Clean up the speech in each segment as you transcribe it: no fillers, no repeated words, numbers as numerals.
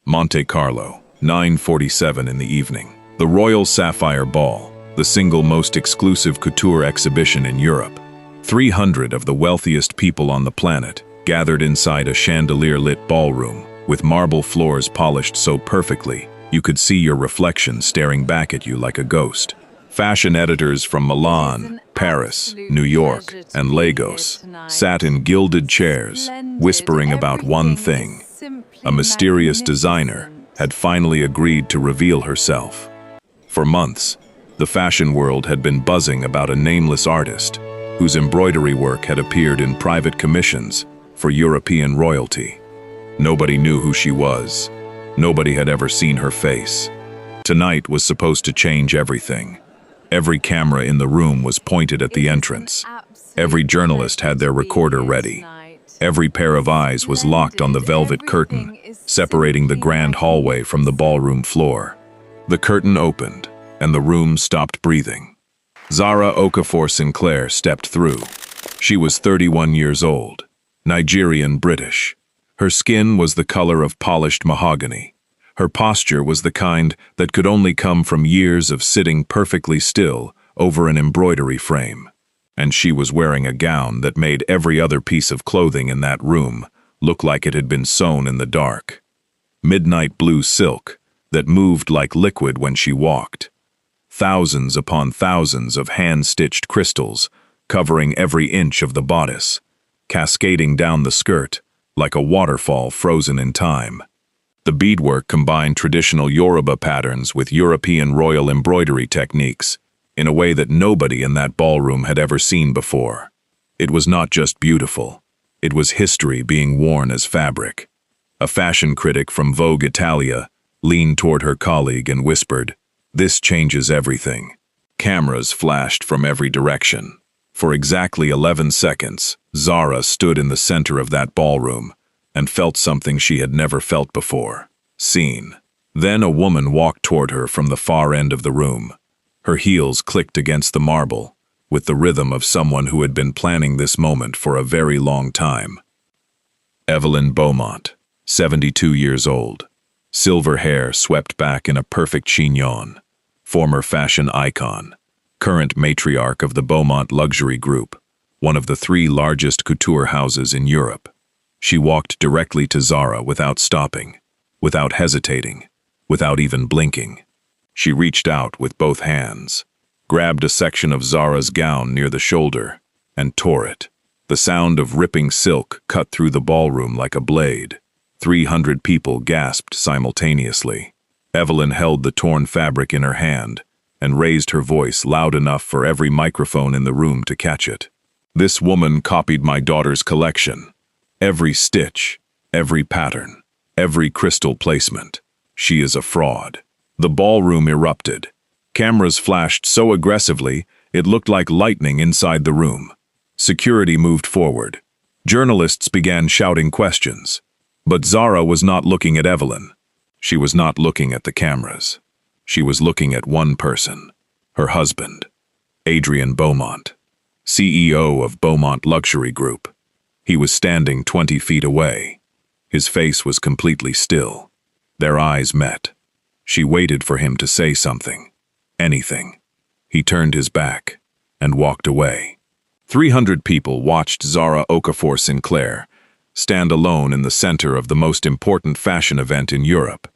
Monte Carlo, 9:47 in the evening. The Royal Sapphire Ball, the single most exclusive couture exhibition in Europe. 300 of the wealthiest people on the planet gathered inside a chandelier-lit ballroom, with marble floors polished so perfectly you could see your reflection staring back at you like a ghost. Fashion editors from Milan, Paris, New York, and Lagos sat in gilded chairs, whispering about one thing. A mysterious designer had finally agreed to reveal herself. For months, the fashion world had been buzzing about a nameless artist whose embroidery work had appeared in private commissions for European royalty. Nobody knew who she was. Nobody had ever seen her face. Tonight was supposed to change everything. Every camera in the room was pointed at the entrance. Every journalist had their recorder ready. Every pair of eyes was locked on the velvet curtain, separating the grand hallway from the ballroom floor. The curtain opened, and the room stopped breathing. Zara Okafor Sinclair stepped through. She was 31 years old, Nigerian-British. Her skin was the color of polished mahogany. Her posture was the kind that could only come from years of sitting perfectly still over an embroidery frame. And she was wearing a gown that made every other piece of clothing in that room look like it had been sewn in the dark. Midnight blue silk that moved like liquid when she walked. Thousands upon thousands of hand-stitched crystals covering every inch of the bodice, cascading down the skirt like a waterfall frozen in time. The beadwork combined traditional Yoruba patterns with European royal embroidery techniques in a way that nobody in that ballroom had ever seen before. It was not just beautiful, it was history being worn as fabric. A fashion critic from Vogue Italia leaned toward her colleague and whispered, "This changes everything." Cameras flashed from every direction. For exactly 11 seconds, Zara stood in the center of that ballroom and felt something she had never felt before, seen. Then a woman walked toward her from the far end of the room. Her heels clicked against the marble, with the rhythm of someone who had been planning this moment for a very long time. Evelyn Beaumont, 72 years old. Silver hair swept back in a perfect chignon. Former fashion icon. Current matriarch of the Beaumont Luxury Group, one of the 3 largest couture houses in Europe. She walked directly to Zara without stopping, without hesitating, without even blinking. She reached out with both hands, grabbed a section of Zara's gown near the shoulder, and tore it. The sound of ripping silk cut through the ballroom like a blade. 300 people gasped simultaneously. Evelyn held the torn fabric in her hand and raised her voice loud enough for every microphone in the room to catch it. "This woman copied my daughter's collection. Every stitch, every pattern, every crystal placement. She is a fraud." The ballroom erupted. Cameras flashed so aggressively it looked like lightning inside the room. Security moved forward. Journalists began shouting questions. But Zara was not looking at Evelyn. She was not looking at the cameras. She was looking at one person, her husband, Adrian Beaumont, CEO of Beaumont Luxury Group. He was standing 20 feet away. His face was completely still. Their eyes met. She waited for him to say something. Anything. He turned his back and walked away. 300 people watched Zara Okafor Sinclair stand alone in the center of the most important fashion event in Europe,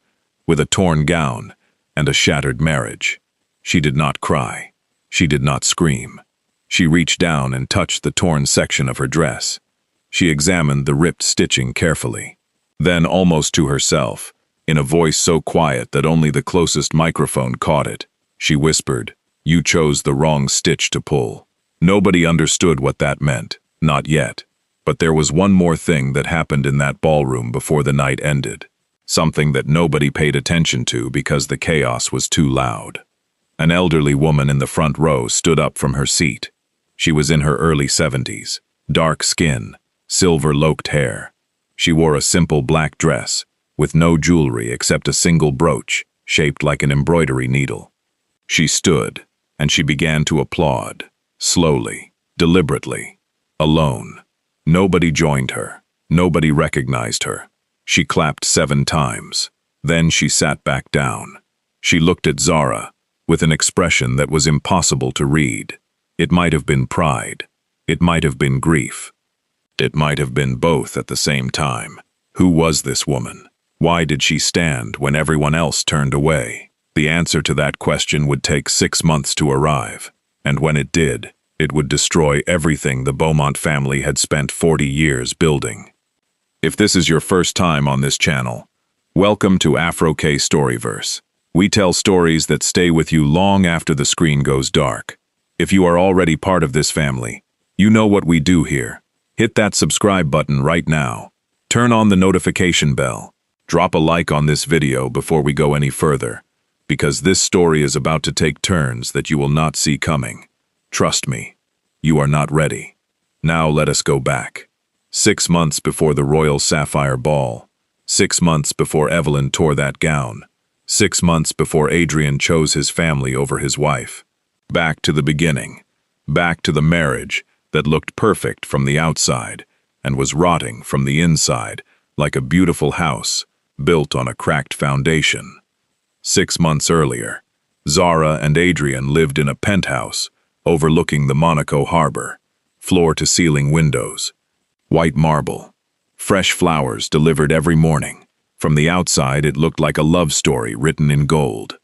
with a torn gown and a shattered marriage. She did not cry. She did not scream. She reached down and touched the torn section of her dress. She examined the ripped stitching carefully. Then, almost to herself, in a voice so quiet that only the closest microphone caught it, she whispered, "You chose the wrong stitch to pull." Nobody understood what that meant, not yet. But there was one more thing that happened in that ballroom before the night ended. Something that nobody paid attention to because the chaos was too loud. An elderly woman in the front row stood up from her seat. She was in her early 70s, dark skin, silver-locked hair. She wore a simple black dress, with no jewelry except a single brooch, shaped like an embroidery needle. She stood, and she began to applaud, slowly, deliberately, alone. Nobody joined her. Nobody recognized her. She clapped 7 times. Then she sat back down. She looked at Zara, with an expression that was impossible to read. It might have been pride. It might have been grief. It might have been both at the same time. Who was this woman? Why did she stand when everyone else turned away? The answer to that question would take 6 months to arrive, and when it did, it would destroy everything the Beaumont family had spent 40 years building. If this is your first time on this channel, welcome to Afro-K Storyverse. We tell stories that stay with you long after the screen goes dark. If you are already part of this family, you know what we do here. Hit that subscribe button right now. Turn on the notification bell. Drop a like on this video before we go any further, because this story is about to take turns that you will not see coming. Trust me, you are not ready. Now let us go back. 6 months before the Royal Sapphire Ball. 6 months before Evelyn tore that gown. 6 months before Adrian chose his family over his wife. Back to the beginning. Back to the marriage that looked perfect from the outside and was rotting from the inside like a beautiful house built on a cracked foundation. 6 months earlier, Zara and Adrian lived in a penthouse overlooking the Monaco harbor, floor-to-ceiling windows, white marble, fresh flowers delivered every morning. From the outside, it looked like a love story written in gold.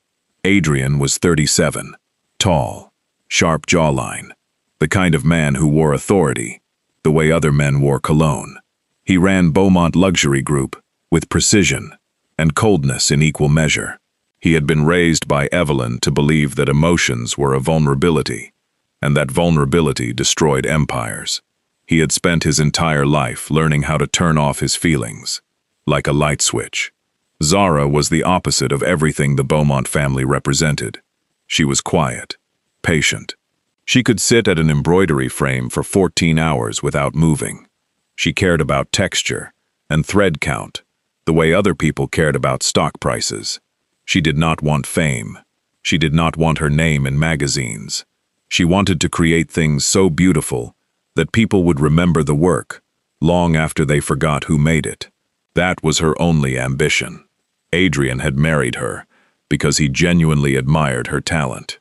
Adrian was 37, tall, sharp jawline, the kind of man who wore authority, the way other men wore cologne. He ran Beaumont Luxury Group with precision and coldness in equal measure. He had been raised by Evelyn to believe that emotions were a vulnerability, and that vulnerability destroyed empires. He had spent his entire life learning how to turn off his feelings, like a light switch. Zara was the opposite of everything the Beaumont family represented. She was quiet, patient. She could sit at an embroidery frame for 14 hours without moving. She cared about texture and thread count, the way other people cared about stock prices. She did not want fame. She did not want her name in magazines. She wanted to create things so beautiful that people would remember the work long after they forgot who made it. That was her only ambition. Adrian had married her because he genuinely admired her talent,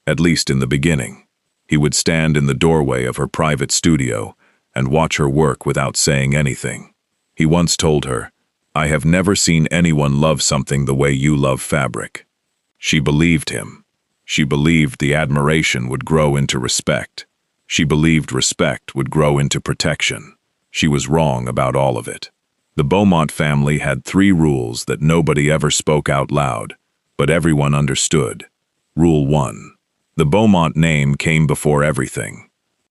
at least in the beginning. He would stand in the doorway of her private studio and watch her work without saying anything. He once told her, "I have never seen anyone love something the way you love fabric." She believed him. She believed the admiration would grow into respect. She believed respect would grow into protection. She was wrong about all of it. The Beaumont family had 3 rules that nobody ever spoke out loud, but everyone understood. Rule 1. The Beaumont name came before everything.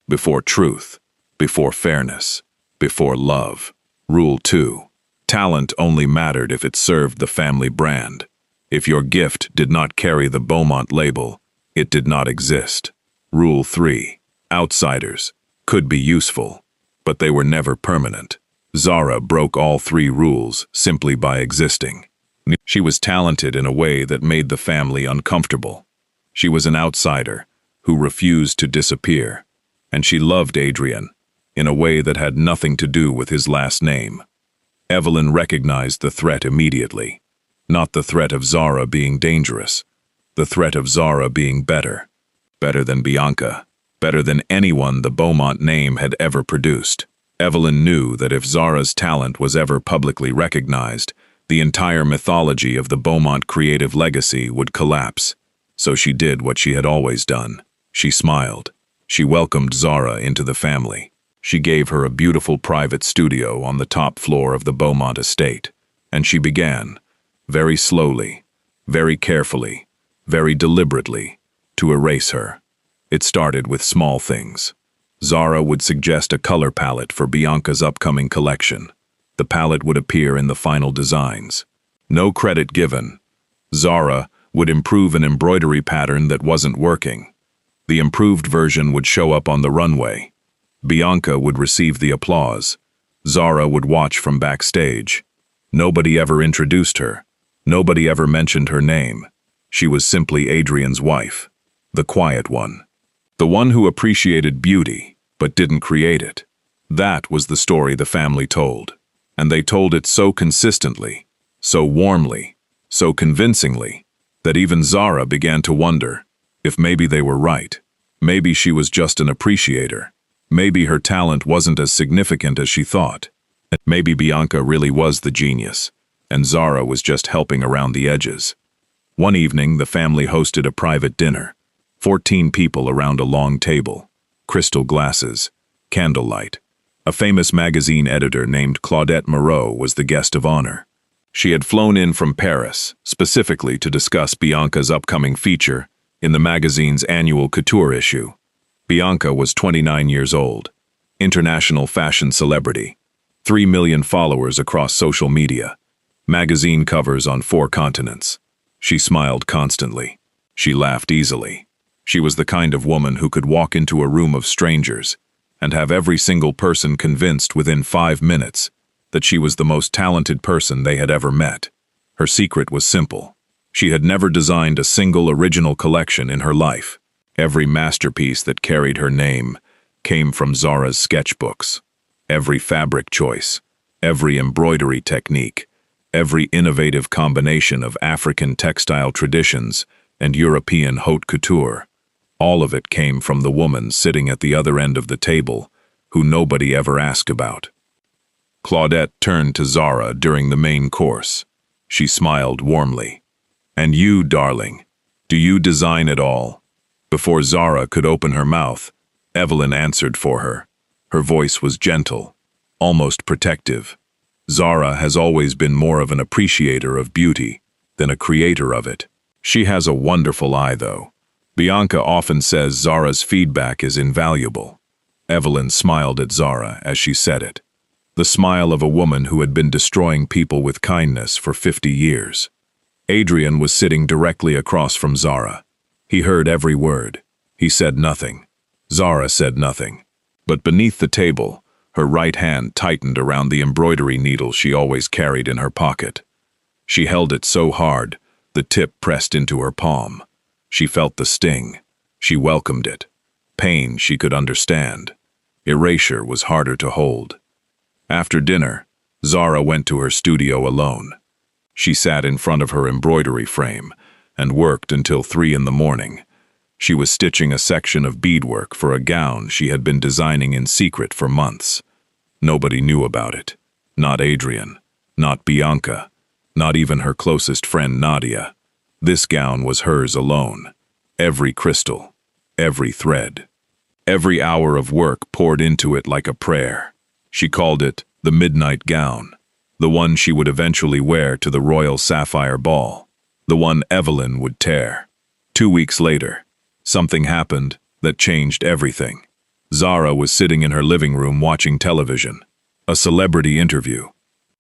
Before truth, before fairness, before love. Rule 2. Talent only mattered if it served the family brand. If your gift did not carry the Beaumont label, it did not exist. Rule 3. Outsiders could be useful, but they were never permanent. Zara broke all 3 rules simply by existing. She was talented in a way that made the family uncomfortable. She was an outsider who refused to disappear, and she loved Adrian in a way that had nothing to do with his last name. Evelyn recognized the threat immediately. Not the threat of Zara being dangerous, the threat of Zara being better. Better than Bianca, better than anyone the Beaumont name had ever produced. Evelyn knew that if Zara's talent was ever publicly recognized, the entire mythology of the Beaumont creative legacy would collapse. So she did what she had always done. She smiled. She welcomed Zara into the family. She gave her a beautiful private studio on the top floor of the Beaumont estate, and she began, very slowly, very carefully, very deliberately, to erase her. It started with small things. Zara would suggest a color palette for Bianca's upcoming collection. The palette would appear in the final designs. No credit given. Zara would improve an embroidery pattern that wasn't working. The improved version would show up on the runway. Bianca would receive the applause. Zara would watch from backstage. Nobody ever introduced her. Nobody ever mentioned her name. She was simply Adrian's wife, the quiet one. The one who appreciated beauty, but didn't create it. That was the story the family told. And they told it so consistently, so warmly, so convincingly that even Zara began to wonder if maybe they were right. Maybe she was just an appreciator. Maybe her talent wasn't as significant as she thought. Maybe Bianca really was the genius, and Zara was just helping around the edges. One evening, the family hosted a private dinner. 14 people around a long table, crystal glasses, candlelight. A famous magazine editor named Claudette Moreau was the guest of honor. She had flown in from Paris, specifically to discuss Bianca's upcoming feature in the magazine's annual couture issue. Bianca was 29 years old, international fashion celebrity, 3 million followers across social media, magazine covers on 4 continents. She smiled constantly. She laughed easily. She was the kind of woman who could walk into a room of strangers and have every single person convinced within 5 minutes that she was the most talented person they had ever met. Her secret was simple. She had never designed a single original collection in her life. Every masterpiece that carried her name came from Zara's sketchbooks. Every fabric choice, every embroidery technique, every innovative combination of African textile traditions and European haute couture, all of it came from the woman sitting at the other end of the table, who nobody ever asked about. Claudette turned to Zara during the main course. She smiled warmly. "And you, darling, do you design it all?" Before Zara could open her mouth, Evelyn answered for her. Her voice was gentle, almost protective. Zara has always been more of an appreciator of beauty than a creator of it. She has a wonderful eye, though. Bianca often says Zara's feedback is invaluable. Evelyn smiled at Zara as she said it. The smile of a woman who had been destroying people with kindness for 50 years. Adrian was sitting directly across from Zara. He heard every word. He said nothing. Zara said nothing. But beneath the table, her right hand tightened around the embroidery needle she always carried in her pocket. She held it so hard, the tip pressed into her palm. She felt the sting. She welcomed it. Pain she could understand. Erasure was harder to hold. After dinner, Zara went to her studio alone. She sat in front of her embroidery frame and worked until 3 in the morning. She was stitching a section of beadwork for a gown she had been designing in secret for months. Nobody knew about it. Not Adrian. Not Bianca. Not even her closest friend Nadia. This gown was hers alone. Every crystal. Every thread. Every hour of work poured into it like a prayer. She called it the midnight gown. The one she would eventually wear to the Royal Sapphire Ball. The one Evelyn would tear. 2 weeks later, something happened that changed everything. Zara was sitting in her living room watching television. A celebrity interview.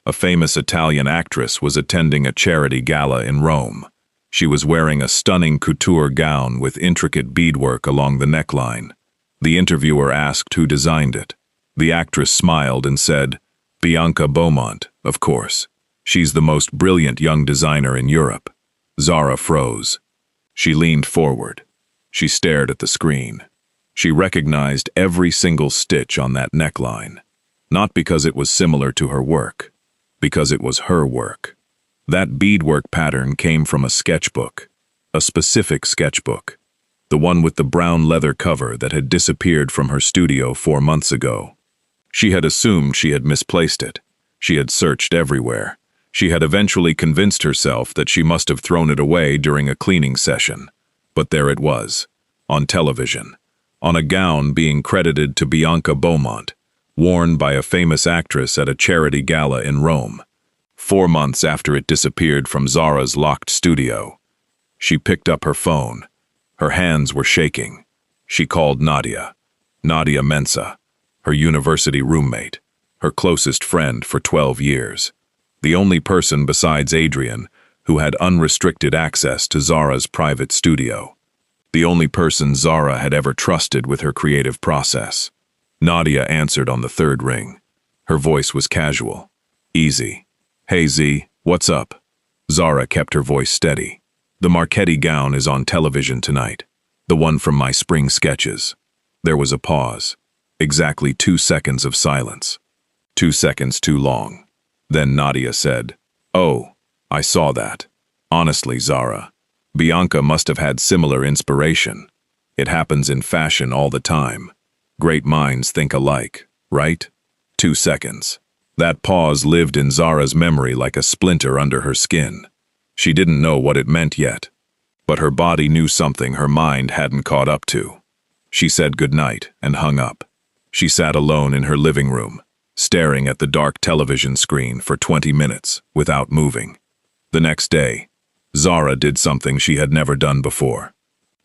A famous Italian actress was attending a charity gala in Rome. She was wearing a stunning couture gown with intricate beadwork along the neckline. The interviewer asked who designed it. The actress smiled and said, "Bianca Beaumont, of course. She's the most brilliant young designer in Europe." Zara froze. She leaned forward. She stared at the screen. She recognized every single stitch on that neckline. Not because it was similar to her work, because it was her work. That beadwork pattern came from a sketchbook, a specific sketchbook, the one with the brown leather cover that had disappeared from her studio 4 months ago. She had assumed she had misplaced it. She had searched everywhere. She had eventually convinced herself that she must have thrown it away during a cleaning session. But there it was, on television, on a gown being credited to Bianca Beaumont, worn by a famous actress at a charity gala in Rome. 4 months after it disappeared from Zara's locked studio. She picked up her phone. Her hands were shaking. She called Nadia Mensah, her university roommate, her closest friend for 12 years. The only person besides Adrian who had unrestricted access to Zara's private studio. The only person Zara had ever trusted with her creative process. Nadia answered on the 3rd ring. Her voice was casual, easy. "Hey Z, what's up?" Zara kept her voice steady. "The Marchetti gown is on television tonight. The one from my spring sketches." There was a pause. Exactly 2 seconds of silence. 2 seconds too long. Then Nadia said, "Oh, I saw that. Honestly, Zara, Bianca must have had similar inspiration. It happens in fashion all the time. Great minds think alike, right? 2 seconds. That pause lived in Zara's memory like a splinter under her skin. She didn't know what it meant yet, but her body knew something her mind hadn't caught up to. She said goodnight and hung up. She sat alone in her living room, staring at the dark television screen for 20 minutes without moving. The next day, Zara did something she had never done before.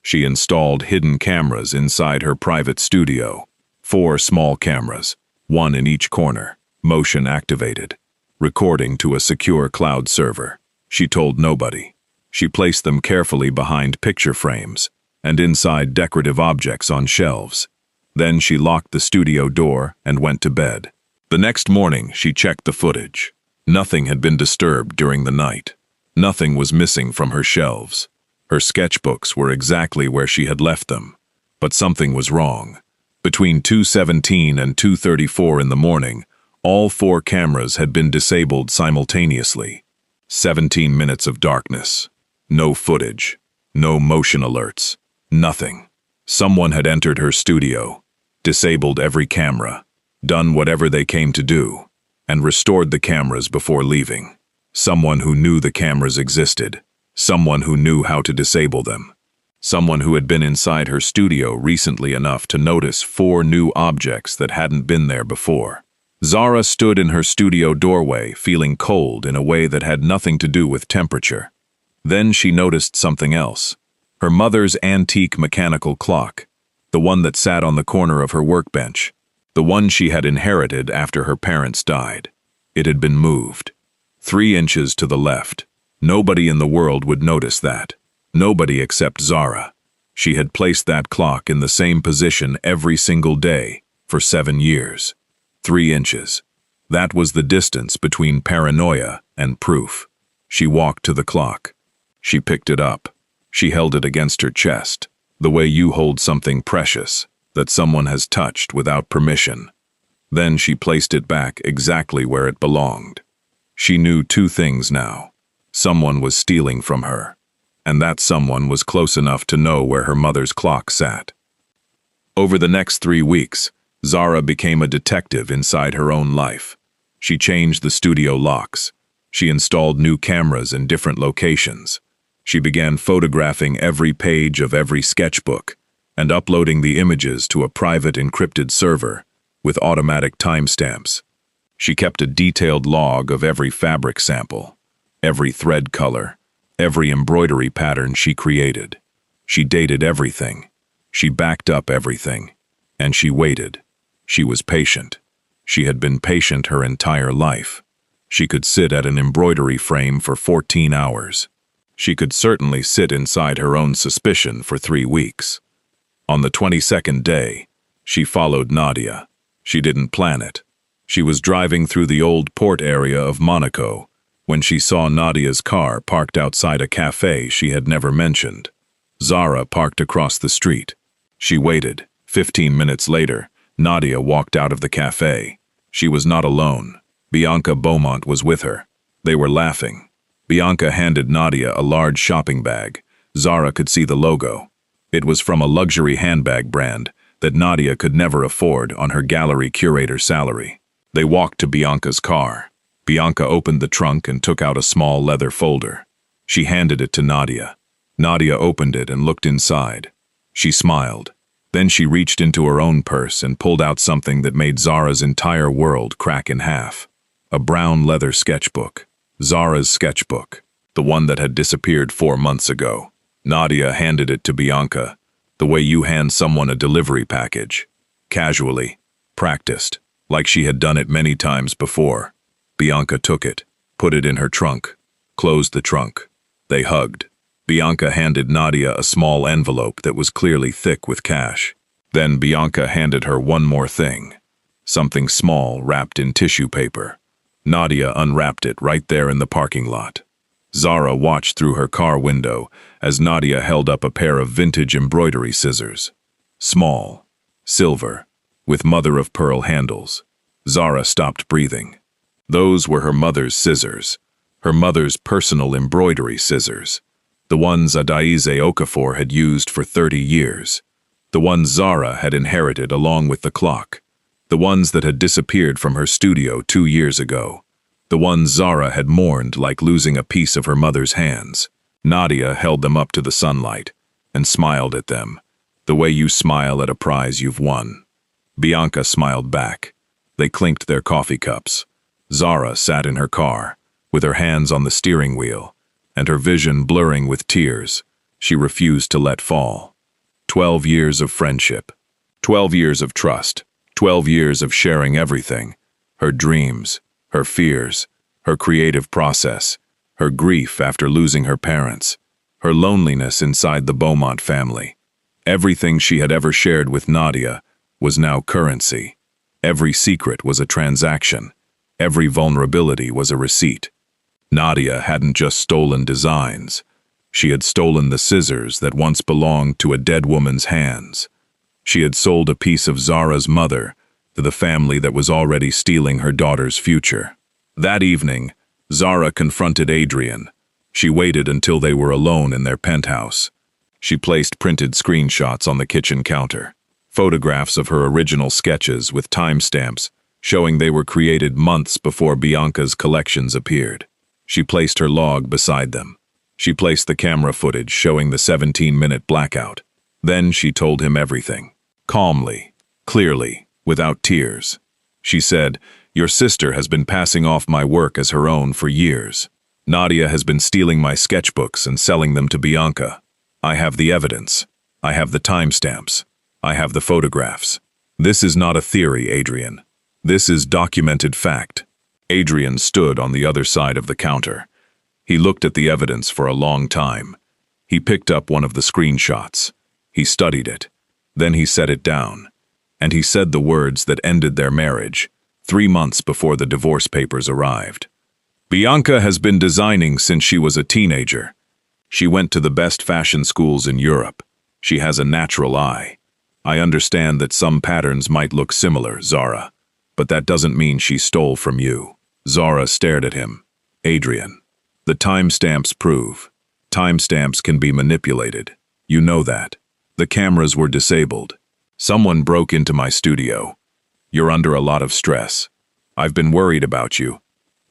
She installed hidden cameras inside her private studio. 4 small cameras, 1 in each corner, motion-activated, recording to a secure cloud server. She told nobody. She placed them carefully behind picture frames and inside decorative objects on shelves. Then she locked the studio door and went to bed. The next morning, she checked the footage. Nothing had been disturbed during the night. Nothing was missing from her shelves. Her sketchbooks were exactly where she had left them. But something was wrong. Between 2:17 and 2:34 in the morning, all 4 cameras had been disabled simultaneously. 17 minutes of darkness. No footage. No motion alerts. Nothing. Someone had entered her studio, disabled every camera, done whatever they came to do, and restored the cameras before leaving. Someone who knew the cameras existed. Someone who knew how to disable them. Someone who had been inside her studio recently enough to notice 4 new objects that hadn't been there before. Zara stood in her studio doorway, feeling cold in a way that had nothing to do with temperature. Then she noticed something else. Her mother's antique mechanical clock, the one that sat on the corner of her workbench, the one she had inherited after her parents died. It had been moved. 3 inches to the left. Nobody in the world would notice that. Nobody except Zara. She had placed that clock in the same position every single day for 7 years. 3 inches. That was the distance between paranoia and proof. She walked to the clock. She picked it up. She held it against her chest, the way you hold something precious that someone has touched without permission. Then she placed it back exactly where it belonged. She knew 2 things now. Someone was stealing from her, and that someone was close enough to know where her mother's clock sat. Over the next 3 weeks, Zara became a detective inside her own life. She changed the studio locks. She installed new cameras in different locations. She began photographing every page of every sketchbook and uploading the images to a private encrypted server with automatic timestamps. She kept a detailed log of every fabric sample, every thread color, every embroidery pattern she created. She dated everything. She backed up everything. And she waited. She was patient. She had been patient her entire life. She could sit at an embroidery frame for 14 hours. She could certainly sit inside her own suspicion for 3 weeks. On the 22nd day, she followed Nadia. She didn't plan it. She was driving through the old port area of Monaco when she saw Nadia's car parked outside a cafe she had never mentioned. Zara parked across the street. She waited. 15 minutes later, Nadia walked out of the cafe. She was not alone. Bianca Beaumont was with her. They were laughing. Bianca handed Nadia a large shopping bag. Zara could see the logo. It was from a luxury handbag brand that Nadia could never afford on her gallery curator salary. They walked to Bianca's car. Bianca opened the trunk and took out a small leather folder. She handed it to Nadia. Nadia opened it and looked inside. She smiled. Then she reached into her own purse and pulled out something that made Zara's entire world crack in half. A brown leather sketchbook. Zara's sketchbook, the one that had disappeared 4 months ago. Nadia handed it to Bianca, the way you hand someone a delivery package. Casually, practiced, like she had done it many times before. Bianca took it, put it in her trunk, closed the trunk. They hugged. Bianca handed Nadia a small envelope that was clearly thick with cash. Then Bianca handed her one more thing, something small wrapped in tissue paper. Nadia unwrapped it right there in the parking lot. Zara watched through her car window as Nadia held up a pair of vintage embroidery scissors. Small, silver, with mother-of-pearl handles. Zara stopped breathing. Those were her mother's scissors. Her mother's personal embroidery scissors. The ones Zara Okafor had used for 30 years. The ones Zara had inherited along with the clock. The ones that had disappeared from her studio 2 years ago. The ones Zara had mourned like losing a piece of her mother's hands. Nadia held them up to the sunlight and smiled at them, the way you smile at a prize you've won. Bianca smiled back. They clinked their coffee cups. Zara sat in her car, with her hands on the steering wheel, and her vision blurring with tears she refused to let fall. 12 years of friendship. 12 years of trust. 12 years of sharing everything. Her dreams, her fears, her creative process, her grief after losing her parents, her loneliness inside the Beaumont family. Everything she had ever shared with Nadia was now currency. Every secret was a transaction. Every vulnerability was a receipt. Nadia hadn't just stolen designs. She had stolen the scissors that once belonged to a dead woman's hands. She had sold a piece of Zara's mother to the family that was already stealing her daughter's future. That evening, Zara confronted Adrian. She waited until they were alone in their penthouse. She placed printed screenshots on the kitchen counter, photographs of her original sketches with timestamps showing they were created months before Bianca's collections appeared. She placed her log beside them. She placed the camera footage showing the 17-minute blackout. Then she told him everything, calmly, clearly, without tears. She said, "Your sister has been passing off my work as her own for years. Nadia has been stealing my sketchbooks and selling them to Bianca. I have the evidence. I have the timestamps. I have the photographs. This is not a theory, Adrian. This is documented fact." Adrian stood on the other side of the counter. He looked at the evidence for a long time. He picked up one of the screenshots. He studied it. Then he set it down. And he said the words that ended their marriage, 3 months before the divorce papers arrived. "Bianca has been designing since she was a teenager. She went to the best fashion schools in Europe. She has a natural eye. I understand that some patterns might look similar, Zara, but that doesn't mean she stole from you." Zara stared at him. "Adrian, the timestamps prove. Timestamps can be manipulated. You know that. The cameras were disabled. Someone broke into my studio. You're under a lot of stress. I've been worried about you.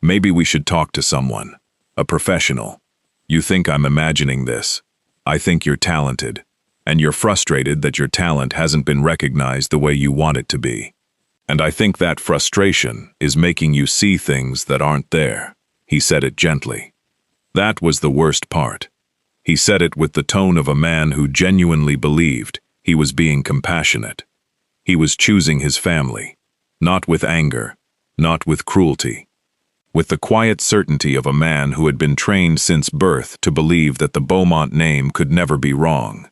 Maybe we should talk to someone, a professional. You think I'm imagining this. I think you're talented, and you're frustrated that your talent hasn't been recognized the way you want it to be. And I think that frustration is making you see things that aren't there." He said it gently. That was the worst part. He said it with the tone of a man who genuinely believed he was being compassionate. He was choosing his family, not with anger, not with cruelty. With the quiet certainty of a man who had been trained since birth to believe that the Beaumont name could never be wrong.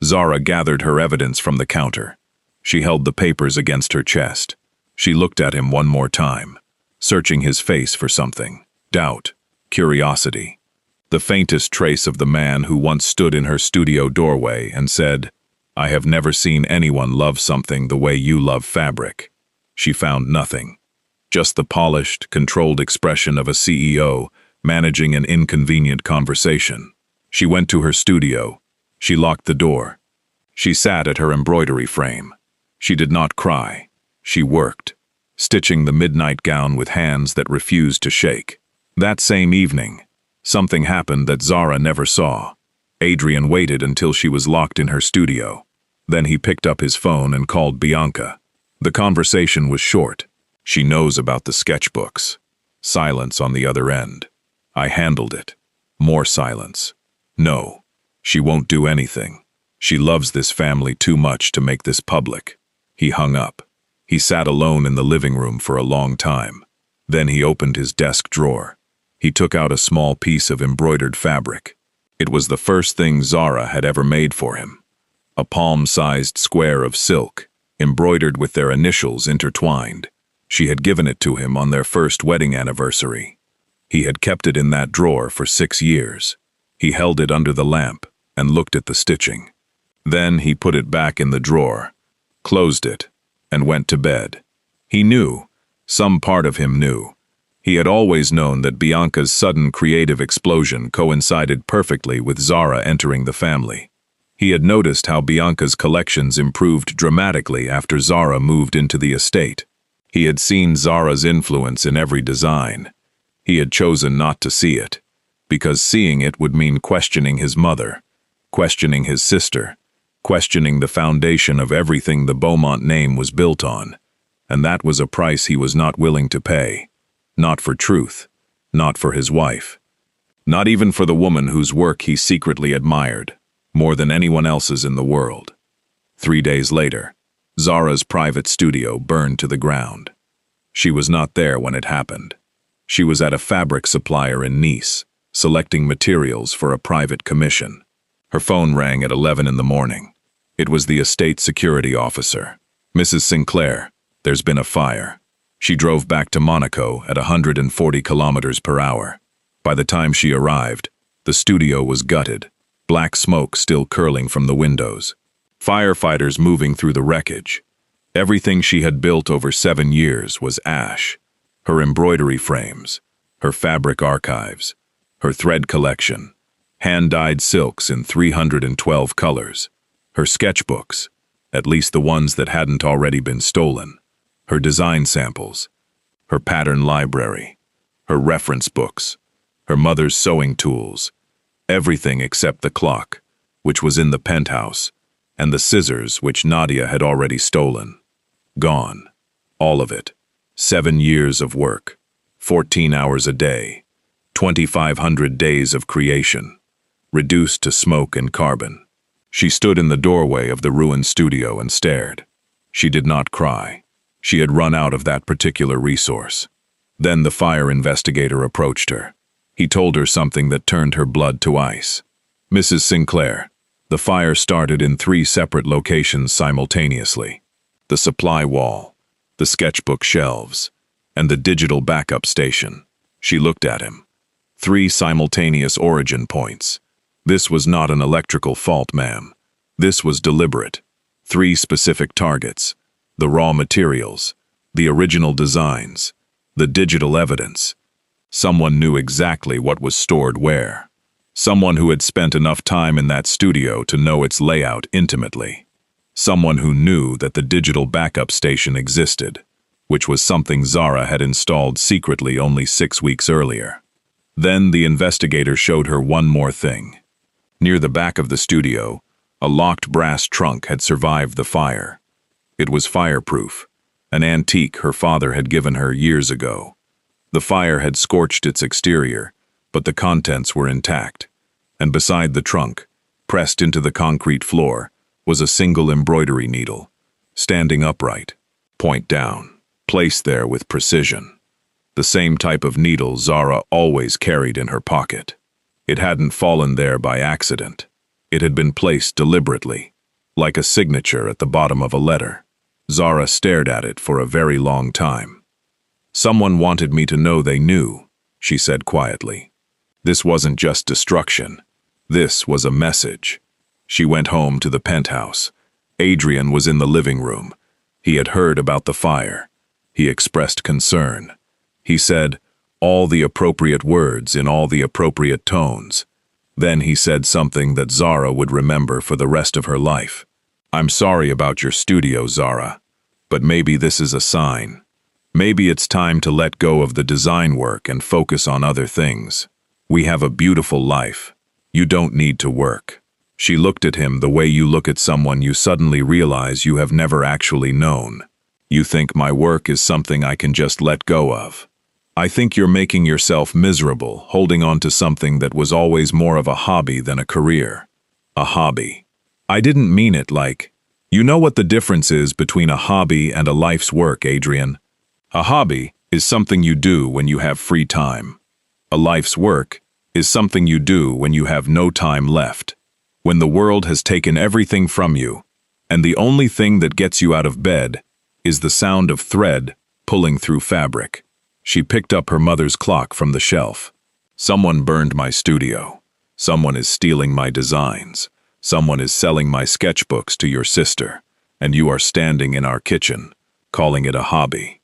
Zara gathered her evidence from the counter. She held the papers against her chest. She looked at him one more time, searching his face for something. Doubt, curiosity. The faintest trace of the man who once stood in her studio doorway and said, "I have never seen anyone love something the way you love fabric." She found nothing. Just the polished, controlled expression of a CEO managing an inconvenient conversation. She went to her studio. She locked the door. She sat at her embroidery frame. She did not cry. She worked, stitching the midnight gown with hands that refused to shake. That same evening, something happened that Zara never saw. Adrian waited until she was locked in her studio. Then he picked up his phone and called Bianca. The conversation was short. "She knows about the sketchbooks." Silence on the other end. "I handled it." More silence. "No, she won't do anything. She loves this family too much to make this public." He hung up. He sat alone in the living room for a long time. Then he opened his desk drawer. He took out a small piece of embroidered fabric. It was the first thing Zara had ever made for him. A palm-sized square of silk, embroidered with their initials intertwined. She had given it to him on their first wedding anniversary. He had kept it in that drawer for 6 years. He held it under the lamp and looked at the stitching. Then he put it back in the drawer, closed it, and went to bed. He knew, some part of him knew, He had always known that Bianca's sudden creative explosion coincided perfectly with Zara entering the family. He had noticed how Bianca's collections improved dramatically after Zara moved into the estate. He had seen Zara's influence in every design. He had chosen not to see it, because seeing it would mean questioning his mother, questioning his sister, questioning the foundation of everything the Beaumont name was built on, and that was a price he was not willing to pay. Not for truth, not for his wife, not even for the woman whose work he secretly admired, more than anyone else's in the world. 3 days later, Zara's private studio burned to the ground. She was not there when it happened. She was at a fabric supplier in Nice, selecting materials for a private commission. Her phone rang at 11 in the morning. It was the estate security officer. "Mrs. Sinclair, there's been a fire." She drove back to Monaco at 140 kilometers per hour. By the time she arrived, the studio was gutted, black smoke still curling from the windows. Firefighters moving through the wreckage. Everything she had built over 7 years was ash. Her embroidery frames, her fabric archives, her thread collection, hand-dyed silks in 312 colors, her sketchbooks, at least the ones that hadn't already been stolen, her design samples, her pattern library, her reference books, her mother's sewing tools, everything except the clock, which was in the penthouse, and the scissors which Nadia had already stolen. Gone. All of it. 7 years of work, 14 hours a day, 2,500 days of creation, reduced to smoke and carbon. She stood in the doorway of the ruined studio and stared. She did not cry. She had run out of that particular resource. Then the fire investigator approached her. He told her something that turned her blood to ice. "Mrs. Sinclair, the fire started in 3 separate locations simultaneously. The supply wall, the sketchbook shelves, and the digital backup station." She looked at him. 3 simultaneous origin points. This was not an electrical fault, ma'am. This was deliberate. 3 specific targets. The raw materials, the original designs, the digital evidence. Someone knew exactly what was stored where. Someone who had spent enough time in that studio to know its layout intimately. Someone who knew that the digital backup station existed, which was something Zara had installed secretly only 6 weeks earlier. Then the investigator showed her one more thing. Near the back of the studio, a locked brass trunk had survived the fire. It was fireproof, an antique her father had given her years ago. The fire had scorched its exterior, but the contents were intact. And beside the trunk, pressed into the concrete floor, was a single embroidery needle, standing upright, point down, placed there with precision. The same type of needle Zara always carried in her pocket. It hadn't fallen there by accident. It had been placed deliberately, like a signature at the bottom of a letter. Zara stared at it for a very long time. "Someone wanted me to know they knew," she said quietly. "This wasn't just destruction. This was a message." She went home to the penthouse. Adrian was in the living room. He had heard about the fire. He expressed concern. He said all the appropriate words in all the appropriate tones. Then he said something that Zara would remember for the rest of her life. "I'm sorry about your studio, Zara, but maybe this is a sign. Maybe it's time to let go of the design work and focus on other things. We have a beautiful life. You don't need to work." She looked at him the way you look at someone you suddenly realize you have never actually known. "You think my work is something I can just let go of. I think you're making yourself miserable, holding on to something that was always more of a hobby than a career." A hobby. I didn't mean it like, you know what the difference is between a hobby and a life's work, Adrian? A hobby is something you do when you have free time. A life's work is something you do when you have no time left. When the world has taken everything from you, and the only thing that gets you out of bed is the sound of thread pulling through fabric. She picked up her mother's clock from the shelf. "Someone burned my studio. Someone is stealing my designs. Someone is selling my sketchbooks to your sister, and you are standing in our kitchen, calling it a hobby."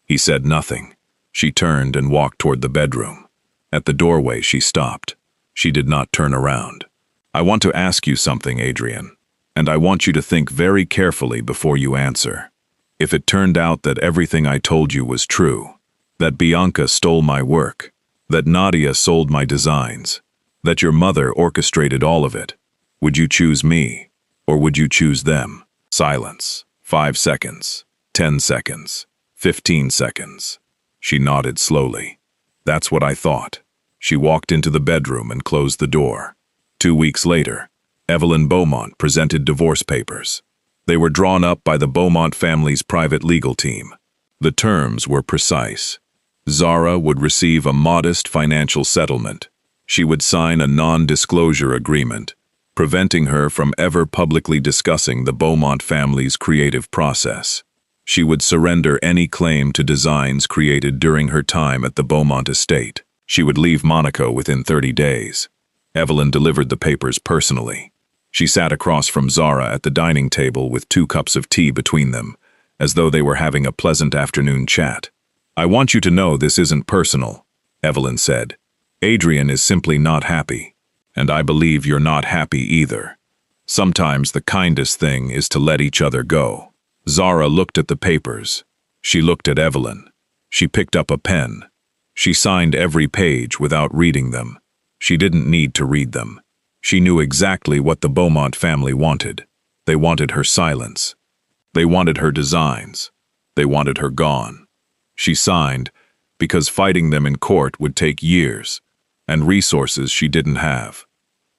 He said nothing. She turned and walked toward the bedroom. At the doorway, she stopped. She did not turn around. "I want to ask you something, Adrian, and I want you to think very carefully before you answer. If it turned out that everything I told you was true, that Bianca stole my work, that Nadia sold my designs, that your mother orchestrated all of it, would you choose me, or would you choose them?" Silence. 5 seconds. 10 seconds. 15 seconds. She nodded slowly. "That's what I thought." She walked into the bedroom and closed the door. 2 weeks later, Evelyn Beaumont presented divorce papers. They were drawn up by the Beaumont family's private legal team. The terms were precise. Zara would receive a modest financial settlement. She would sign a non-disclosure agreement, preventing her from ever publicly discussing the Beaumont family's creative process. She would surrender any claim to designs created during her time at the Beaumont estate. She would leave Monaco within 30 days. Evelyn delivered the papers personally. She sat across from Zara at the dining table with 2 cups of tea between them, as though they were having a pleasant afternoon chat. "I want you to know this isn't personal," Evelyn said. "Adrian is simply not happy, and I believe you're not happy either. Sometimes the kindest thing is to let each other go." Zara looked at the papers. She looked at Evelyn. She picked up a pen. She signed every page without reading them. She didn't need to read them. She knew exactly what the Beaumont family wanted. They wanted her silence. They wanted her designs. They wanted her gone. She signed because fighting them in court would take years and resources she didn't have.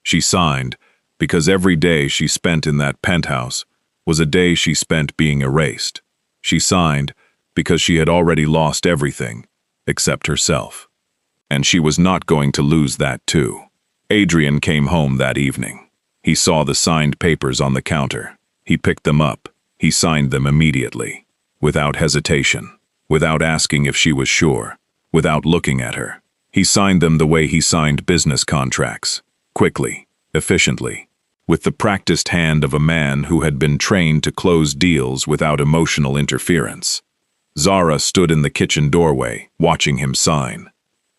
She signed because every day she spent in that penthouse was a day she spent being erased. She signed because she had already lost everything except herself. And she was not going to lose that too. Adrian came home that evening. He saw the signed papers on the counter. He picked them up. He signed them immediately, without hesitation, without asking if she was sure, without looking at her. He signed them the way he signed business contracts, quickly, efficiently, with the practiced hand of a man who had been trained to close deals without emotional interference. Zara stood in the kitchen doorway, watching him sign.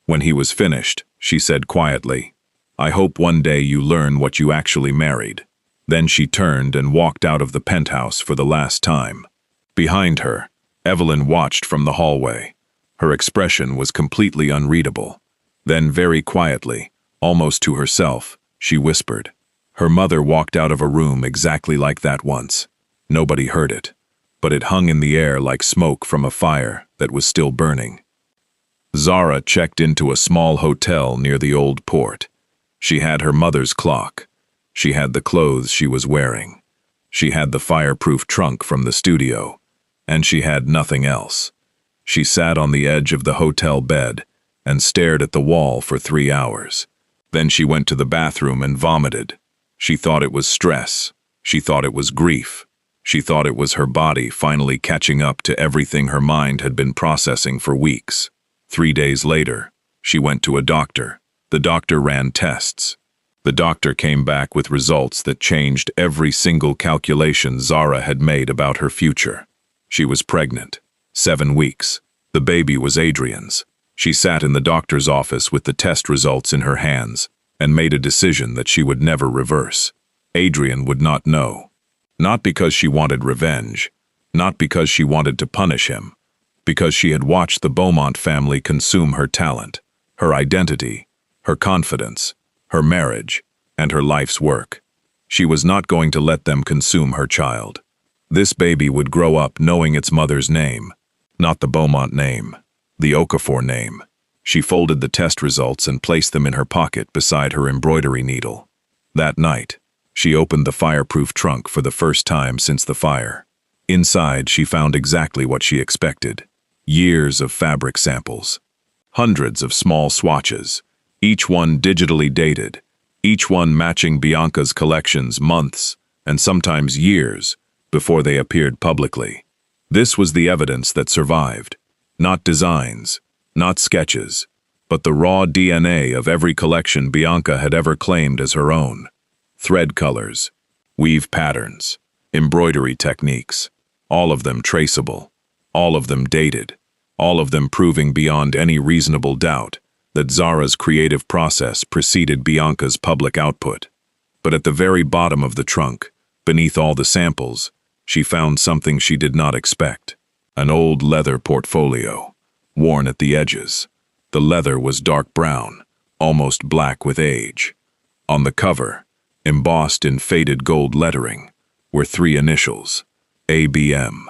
When he was finished, she said quietly, "I hope one day you learn what you actually married." Then she turned and walked out of the penthouse for the last time. Behind her, Evelyn watched from the hallway. Her expression was completely unreadable. Then very quietly, almost to herself, she whispered. Her mother walked out of a room exactly like that once. Nobody heard it, but it hung in the air like smoke from a fire that was still burning. Zara checked into a small hotel near the old port. She had her mother's clock. She had the clothes she was wearing. She had the fireproof trunk from the studio. And she had nothing else. She sat on the edge of the hotel bed and stared at the wall for 3 hours. Then she went to the bathroom and vomited. She thought it was stress. She thought it was grief. She thought it was her body finally catching up to everything her mind had been processing for weeks. 3 days later, she went to a doctor. The doctor ran tests. The doctor came back with results that changed every single calculation Zara had made about her future. She was pregnant. 7 weeks. The baby was Adrian's. She sat in the doctor's office with the test results in her hands and made a decision that she would never reverse. Adrian would not know. Not because she wanted revenge, not because she wanted to punish him, because she had watched the Beaumont family consume her talent, her identity, her confidence, her marriage, and her life's work. She was not going to let them consume her child. This baby would grow up knowing its mother's name, not the Beaumont name, the Okafor name. She folded the test results and placed them in her pocket beside her embroidery needle. That night, she opened the fireproof trunk for the first time since the fire. Inside, she found exactly what she expected. Years of fabric samples. Hundreds of small swatches, each one digitally dated, each one matching Bianca's collections months, and sometimes years, before they appeared publicly. This was the evidence that survived. Not designs, not sketches, but the raw DNA of every collection Bianca had ever claimed as her own. Thread colors, weave patterns, embroidery techniques, all of them traceable, all of them dated, all of them proving beyond any reasonable doubt that Zara's creative process preceded Bianca's public output. But at the very bottom of the trunk, beneath all the samples, she found something she did not expect. An old leather portfolio, worn at the edges. The leather was dark brown, almost black with age. On the cover, embossed in faded gold lettering, were 3 initials, ABM.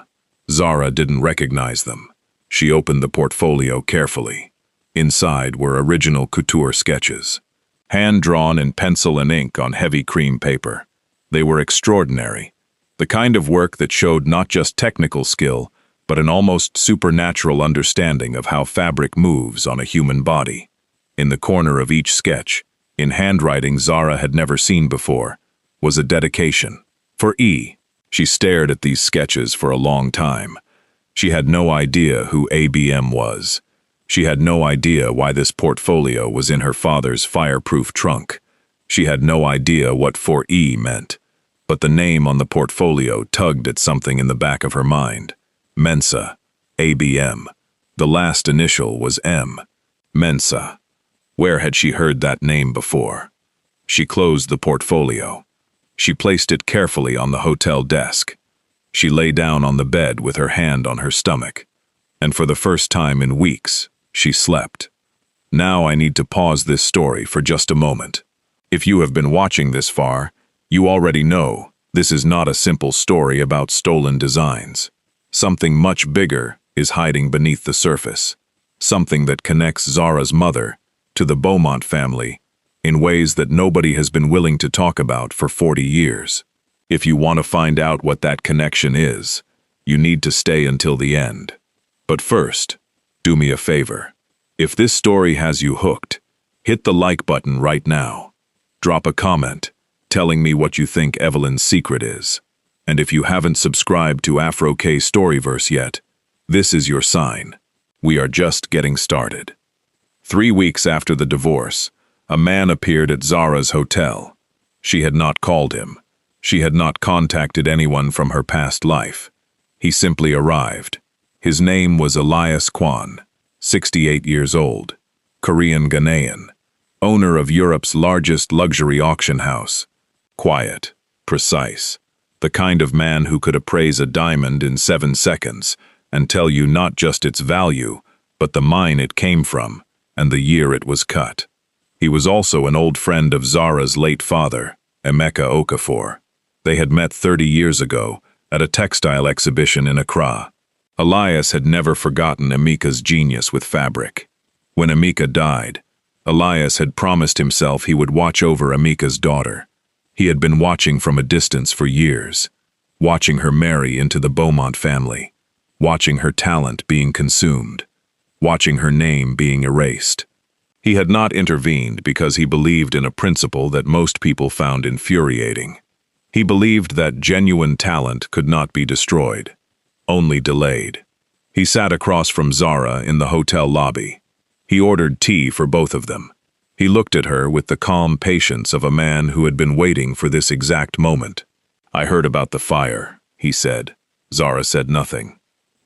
Zara didn't recognize them. She opened the portfolio carefully. Inside were original couture sketches, hand-drawn in pencil and ink on heavy cream paper. They were extraordinary, the kind of work that showed not just technical skill, but an almost supernatural understanding of how fabric moves on a human body. In the corner of each sketch, in handwriting Zara had never seen before, was a dedication. For E. She stared at these sketches for a long time. She had no idea who ABM was. She had no idea why this portfolio was in her father's fireproof trunk. She had no idea what 4E meant. But the name on the portfolio tugged at something in the back of her mind. Mensa. ABM. The last initial was M. Mensa. Where had she heard that name before? She closed the portfolio. She placed it carefully on the hotel desk. She lay down on the bed with her hand on her stomach. And for the first time in weeks, she slept. Now I need to pause this story for just a moment. If you have been watching this far, you already know this is not a simple story about stolen designs. Something much bigger is hiding beneath the surface. Something that connects Zara's mother to the Beaumont family in ways that nobody has been willing to talk about for 40 years. If you want to find out what that connection is, you need to stay until the end. But first, do me a favor. If this story has you hooked, hit the like button right now. Drop a comment telling me what you think Evelyn's secret is. And if you haven't subscribed to Afro-K Storyverse yet, this is your sign. We are just getting started. 3 weeks after the divorce, a man appeared at Zara's hotel. She had not called him. She had not contacted anyone from her past life. He simply arrived. His name was Elias Kwan, 68 years old, Korean Ghanaian, owner of Europe's largest luxury auction house. Quiet, precise, the kind of man who could appraise a diamond in 7 seconds and tell you not just its value, but the mine it came from and the year it was cut. He was also an old friend of Zara's late father, Zara Okafor. They had met 30 years ago at a textile exhibition in Accra. Elias had never forgotten Emeka's genius with fabric. When Emeka died, Elias had promised himself he would watch over Emeka's daughter. He had been watching from a distance for years, watching her marry into the Beaumont family, watching her talent being consumed, watching her name being erased. He had not intervened because he believed in a principle that most people found infuriating. He believed that genuine talent could not be destroyed, only delayed. He sat across from Zara in the hotel lobby. He ordered tea for both of them. He looked at her with the calm patience of a man who had been waiting for this exact moment. "I heard about the fire," he said. Zara said nothing.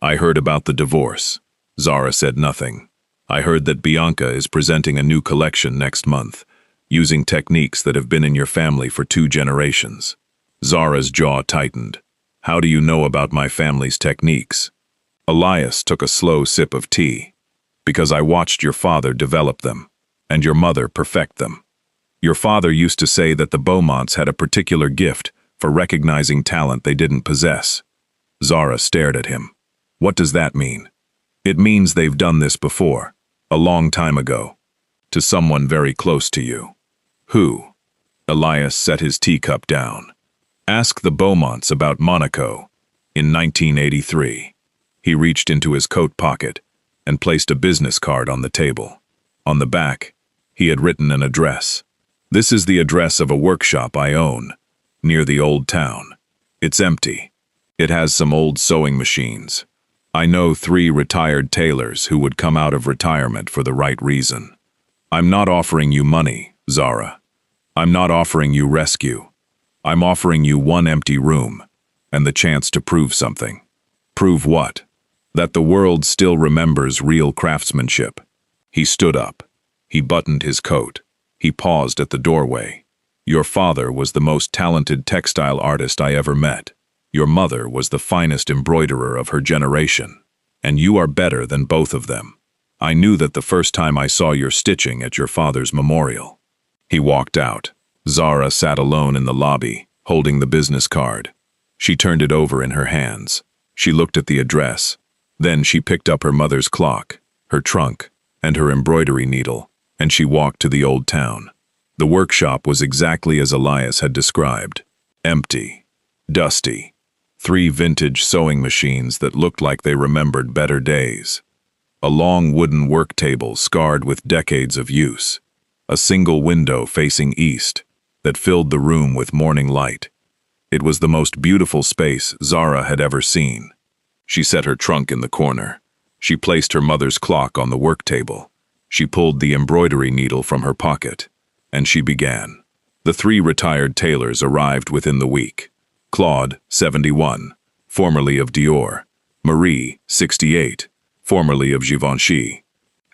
"I heard about the divorce." Zara said nothing. "I heard that Bianca is presenting a new collection next month, using techniques that have been in your family for 2 generations. Zara's jaw tightened. "How do you know about my family's techniques?" Elias took a slow sip of tea. "Because I watched your father develop them, and your mother perfect them. Your father used to say that the Beaumonts had a particular gift for recognizing talent they didn't possess." Zara stared at him. "What does that mean?" "It means they've done this before, a long time ago, to someone very close to you." "Who?" Elias set his teacup down. "Ask the Beaumonts about Monaco in 1983. He reached into his coat pocket and placed a business card on the table. On the back, he had written an address. "This is the address of a workshop I own, near the old town. It's empty. It has some old sewing machines. I know 3 retired tailors who would come out of retirement for the right reason. I'm not offering you money, Zara. I'm not offering you rescue. I'm offering you 1 empty room and the chance to prove something." "Prove what?" that the world still remembers real craftsmanship. He stood up. He buttoned his coat. He paused at the doorway. Your father was the most talented textile artist I ever met. Your mother was the finest embroiderer of her generation. And you are better than both of them. I knew that the first time I saw your stitching at your father's memorial. He walked out. Zara sat alone in the lobby, holding the business card. She turned it over in her hands. She looked at the address. Then she picked up her mother's clock, her trunk, and her embroidery needle, and she walked to the old town. The workshop was exactly as Elias had described. Empty. Dusty. 3 vintage sewing machines that looked like they remembered better days. A long wooden work table scarred with decades of use. A single window facing east that filled the room with morning light. It was the most beautiful space Zara had ever seen. She set her trunk in the corner. She placed her mother's clock on the work table. She pulled the embroidery needle from her pocket, and she began. The 3 retired tailors arrived within the week. Claude, 71, formerly of Dior. Marie, 68, formerly of Givenchy.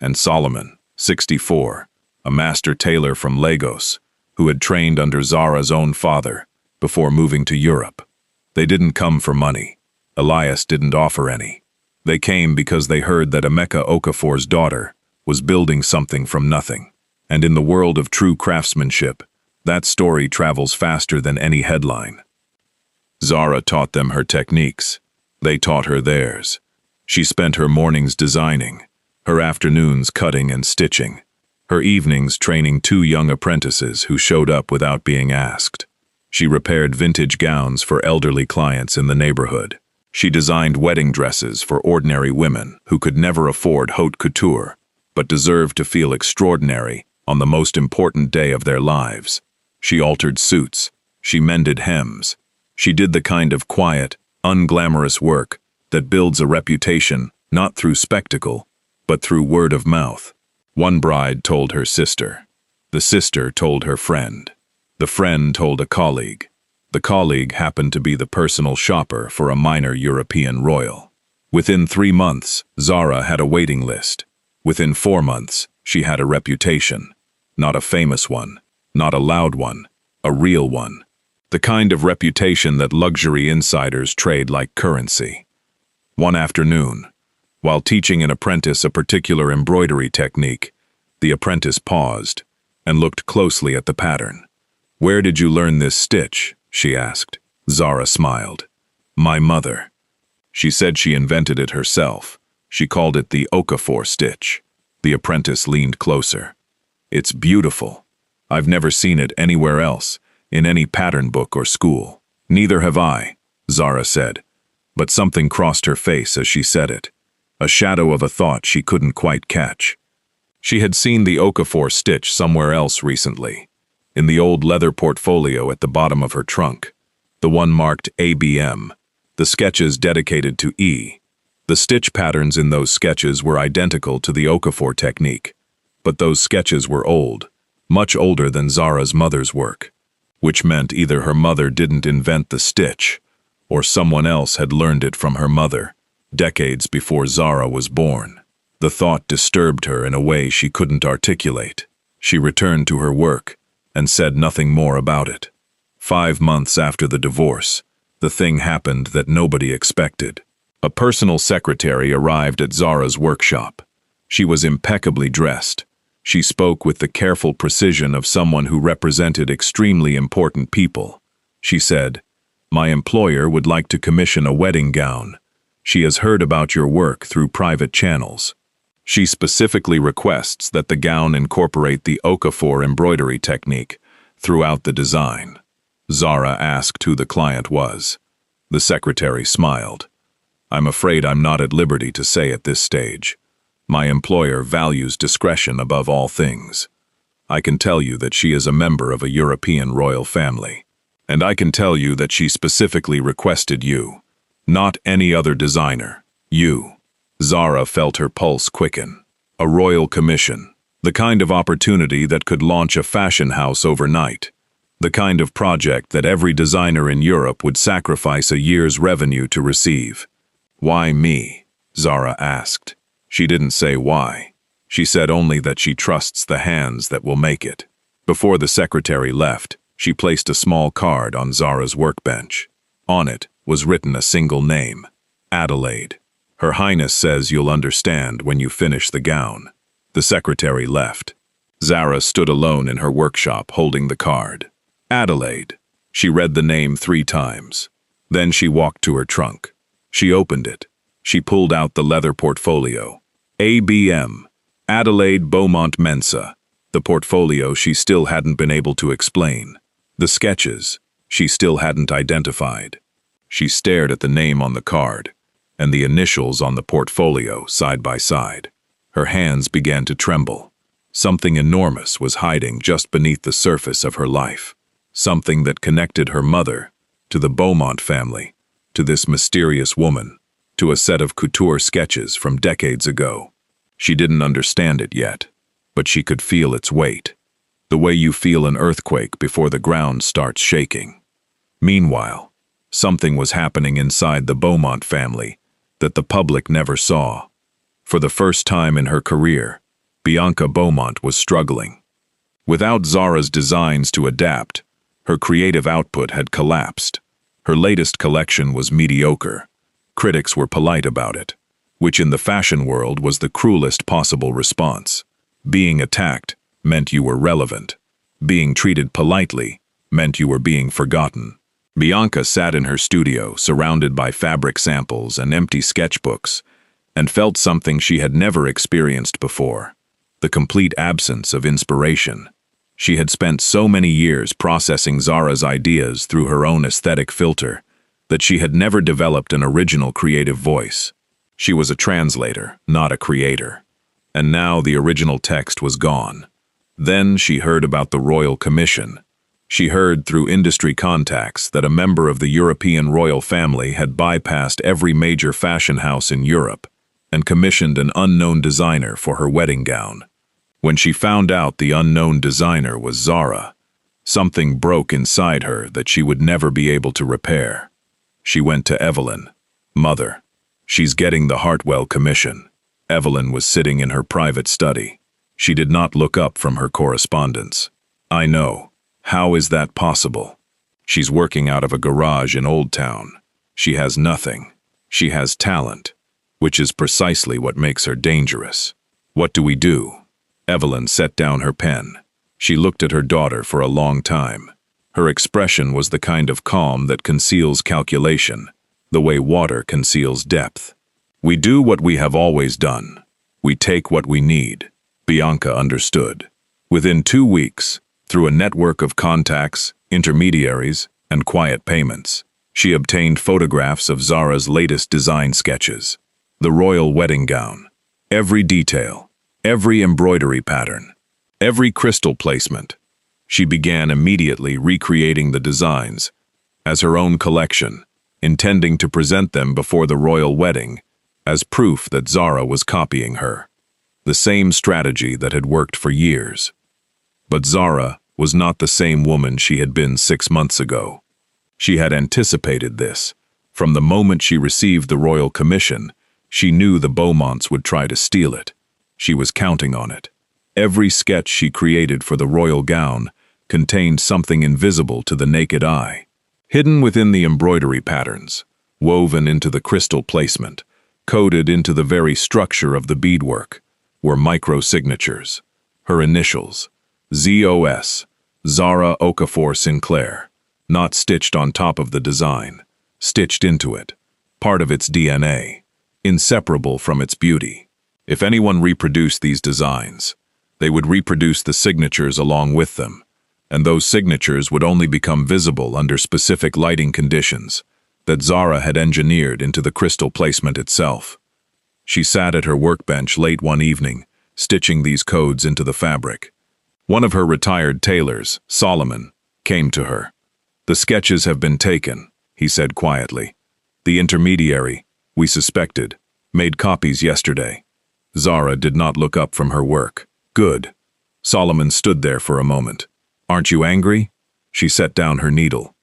And Solomon, 64, a master tailor from Lagos, who had trained under Zara's own father before moving to Europe. They didn't come for money. Elias didn't offer any. They came because they heard that Emeka Okafor's daughter was building something from nothing. And in the world of true craftsmanship, that story travels faster than any headline. Zara taught them her techniques. They taught her theirs. She spent her mornings designing, her afternoons cutting and stitching, her evenings training 2 young apprentices who showed up without being asked. She repaired vintage gowns for elderly clients in the neighborhood. She designed wedding dresses for ordinary women who could never afford haute couture, but deserved to feel extraordinary on the most important day of their lives. She altered suits. She mended hems. She did the kind of quiet, unglamorous work that builds a reputation not through spectacle, but through word of mouth. One bride told her sister. The sister told her friend. The friend told a colleague. The colleague happened to be the personal shopper for a minor European royal. Within 3 months, Zara had a waiting list. Within 4 months, she had a reputation. Not a famous one, not a loud one, a real one. The kind of reputation that luxury insiders trade like currency. One afternoon, while teaching an apprentice a particular embroidery technique, the apprentice paused and looked closely at the pattern. "Where did you learn this stitch?" she asked. Zara smiled. "My mother. She said she invented it herself. She called it the Okafor stitch." The apprentice leaned closer. "It's beautiful. I've never seen it anywhere else, in any pattern book or school." "Neither have I," Zara said, but something crossed her face as she said it. A shadow of a thought she couldn't quite catch. She had seen the Okafor stitch somewhere else recently, in the old leather portfolio at the bottom of her trunk, the one marked ABM, the sketches dedicated to E. The stitch patterns in those sketches were identical to the Okafor technique, but those sketches were old, much older than Zara's mother's work, which meant either her mother didn't invent the stitch, or someone else had learned it from her mother, decades before Zara was born. The thought disturbed her in a way she couldn't articulate. She returned to her work and said nothing more about it. 5 months after the divorce, the thing happened that nobody expected. A personal secretary arrived at Zara's workshop. She was impeccably dressed. She spoke with the careful precision of someone who represented extremely important people. She said, "My employer would like to commission a wedding gown. She has heard about your work through private channels. She specifically requests that the gown incorporate the Okafor embroidery technique throughout the design." Zara asked who the client was. The secretary smiled. "I'm afraid I'm not at liberty to say at this stage. My employer values discretion above all things. I can tell you that she is a member of a European royal family. And I can tell you that she specifically requested you. Not any other designer. You." Zara felt her pulse quicken. A royal commission. The kind of opportunity that could launch a fashion house overnight. The kind of project that every designer in Europe would sacrifice a year's revenue to receive. "Why me?" Zara asked. She didn't say why. She said only that she trusts the hands that will make it. Before the secretary left, she placed a small card on Zara's workbench. On it was written a single name, Adelaide. Her Highness says you'll understand when you finish the gown. The secretary left. Zara stood alone in her workshop holding the card. Adelaide. She read the name 3 times. Then she walked to her trunk. She opened it. She pulled out the leather portfolio. ABM. Adelaide Beaumont Mensa. The portfolio she still hadn't been able to explain. The sketches she still hadn't identified. She stared at the name on the card and the initials on the portfolio side by side. Her hands began to tremble. Something enormous was hiding just beneath the surface of her life. Something that connected her mother to the Beaumont family, to this mysterious woman, to a set of couture sketches from decades ago. She didn't understand it yet, but she could feel its weight, the way you feel an earthquake before the ground starts shaking. Meanwhile, something was happening inside the Beaumont family that the public never saw. For the first time in her career, Bianca Beaumont was struggling. Without Zara's designs to adapt, her creative output had collapsed. Her latest collection was mediocre. Critics were polite about it, which in the fashion world was the cruelest possible response. Being attacked meant you were relevant. Being treated politely meant you were being forgotten. Bianca sat in her studio, surrounded by fabric samples and empty sketchbooks, and felt something she had never experienced before: the complete absence of inspiration. She had spent so many years processing Zara's ideas through her own aesthetic filter that she had never developed an original creative voice. She was a translator, not a creator. And now the original text was gone. Then she heard about the Royal Commission. She heard through industry contacts that a member of the European royal family had bypassed every major fashion house in Europe and commissioned an unknown designer for her wedding gown. When she found out the unknown designer was Zara, something broke inside her that she would never be able to repair. She went to Evelyn. "Mother, she's getting the Hartwell Commission." Evelyn was sitting in her private study. She did not look up from her correspondence. "I know. How is that possible? She's working out of a garage in Old Town. She has nothing. She has talent, which is precisely what makes her dangerous. What do we do?" Evelyn set down her pen. She looked at her daughter for a long time. Her expression was the kind of calm that conceals calculation, the way water conceals depth. "We do what we have always done. We take what we need." Bianca understood. Within 2 weeks, through a network of contacts, intermediaries, and quiet payments, she obtained photographs of Zara's latest design sketches. The royal wedding gown. Every detail, every embroidery pattern, every crystal placement. She began immediately recreating the designs as her own collection, intending to present them before the royal wedding as proof that Zara was copying her. The same strategy that had worked for years. But Zara was not the same woman she had been 6 months ago. She had anticipated this. From the moment she received the royal commission, she knew the Beaumonts would try to steal it. She was counting on it. Every sketch she created for the royal gown contained something invisible to the naked eye. Hidden within the embroidery patterns, woven into the crystal placement, coded into the very structure of the beadwork, were micro-signatures. Her initials, ZOS, Zara Okafor Sinclair, not stitched on top of the design, stitched into it, part of its DNA, inseparable from its beauty. If anyone reproduced these designs, they would reproduce the signatures along with them, and those signatures would only become visible under specific lighting conditions that Zara had engineered into the crystal placement itself. She sat at her workbench late one evening, stitching these codes into the fabric. One of her retired tailors, Solomon, came to her. "The sketches have been taken," he said quietly. "The intermediary, we suspected, made copies yesterday." Zara did not look up from her work. "Good." Solomon stood there for a moment. "Aren't you angry?" She set down her needle.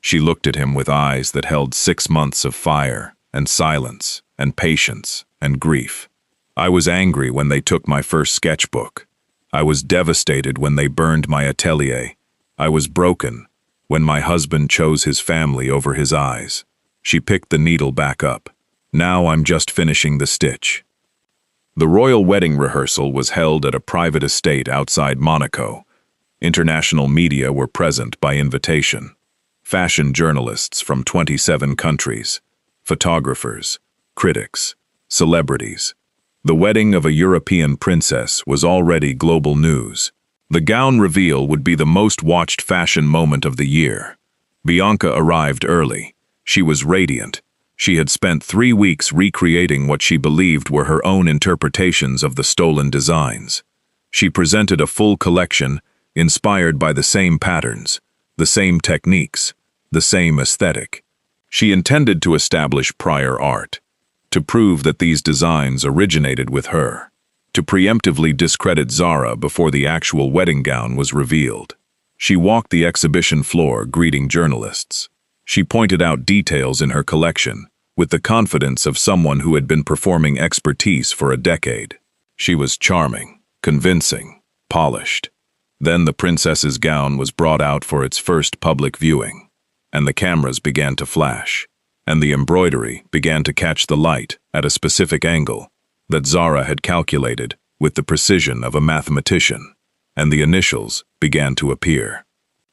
She looked at him with eyes that held 6 months of fire and silence. and patience and grief. I was angry when they took my first sketchbook. I was devastated when they burned my atelier. I was broken when my husband chose his family over his eyes. She picked the needle back up. Now I'm just finishing the stitch. The royal wedding rehearsal was held at a private estate outside Monaco. International media were present by invitation. Fashion journalists from 27 countries, photographers, critics, celebrities. The wedding of a European princess was already global news. The gown reveal would be the most watched fashion moment of the year. Bianca arrived early. She was radiant. She had spent 3 weeks recreating what she believed were her own interpretations of the stolen designs. She presented a full collection inspired by the same patterns, the same techniques, the same aesthetic. She intended to establish prior art, to prove that these designs originated with her, to preemptively discredit Zara before the actual wedding gown was revealed. She walked the exhibition floor greeting journalists. She pointed out details in her collection with the confidence of someone who had been performing expertise for a decade. She was charming, convincing, polished. Then the princess's gown was brought out for its first public viewing, and the cameras began to flash, and the embroidery began to catch the light at a specific angle that Zara had calculated with the precision of a mathematician, and the initials began to appear.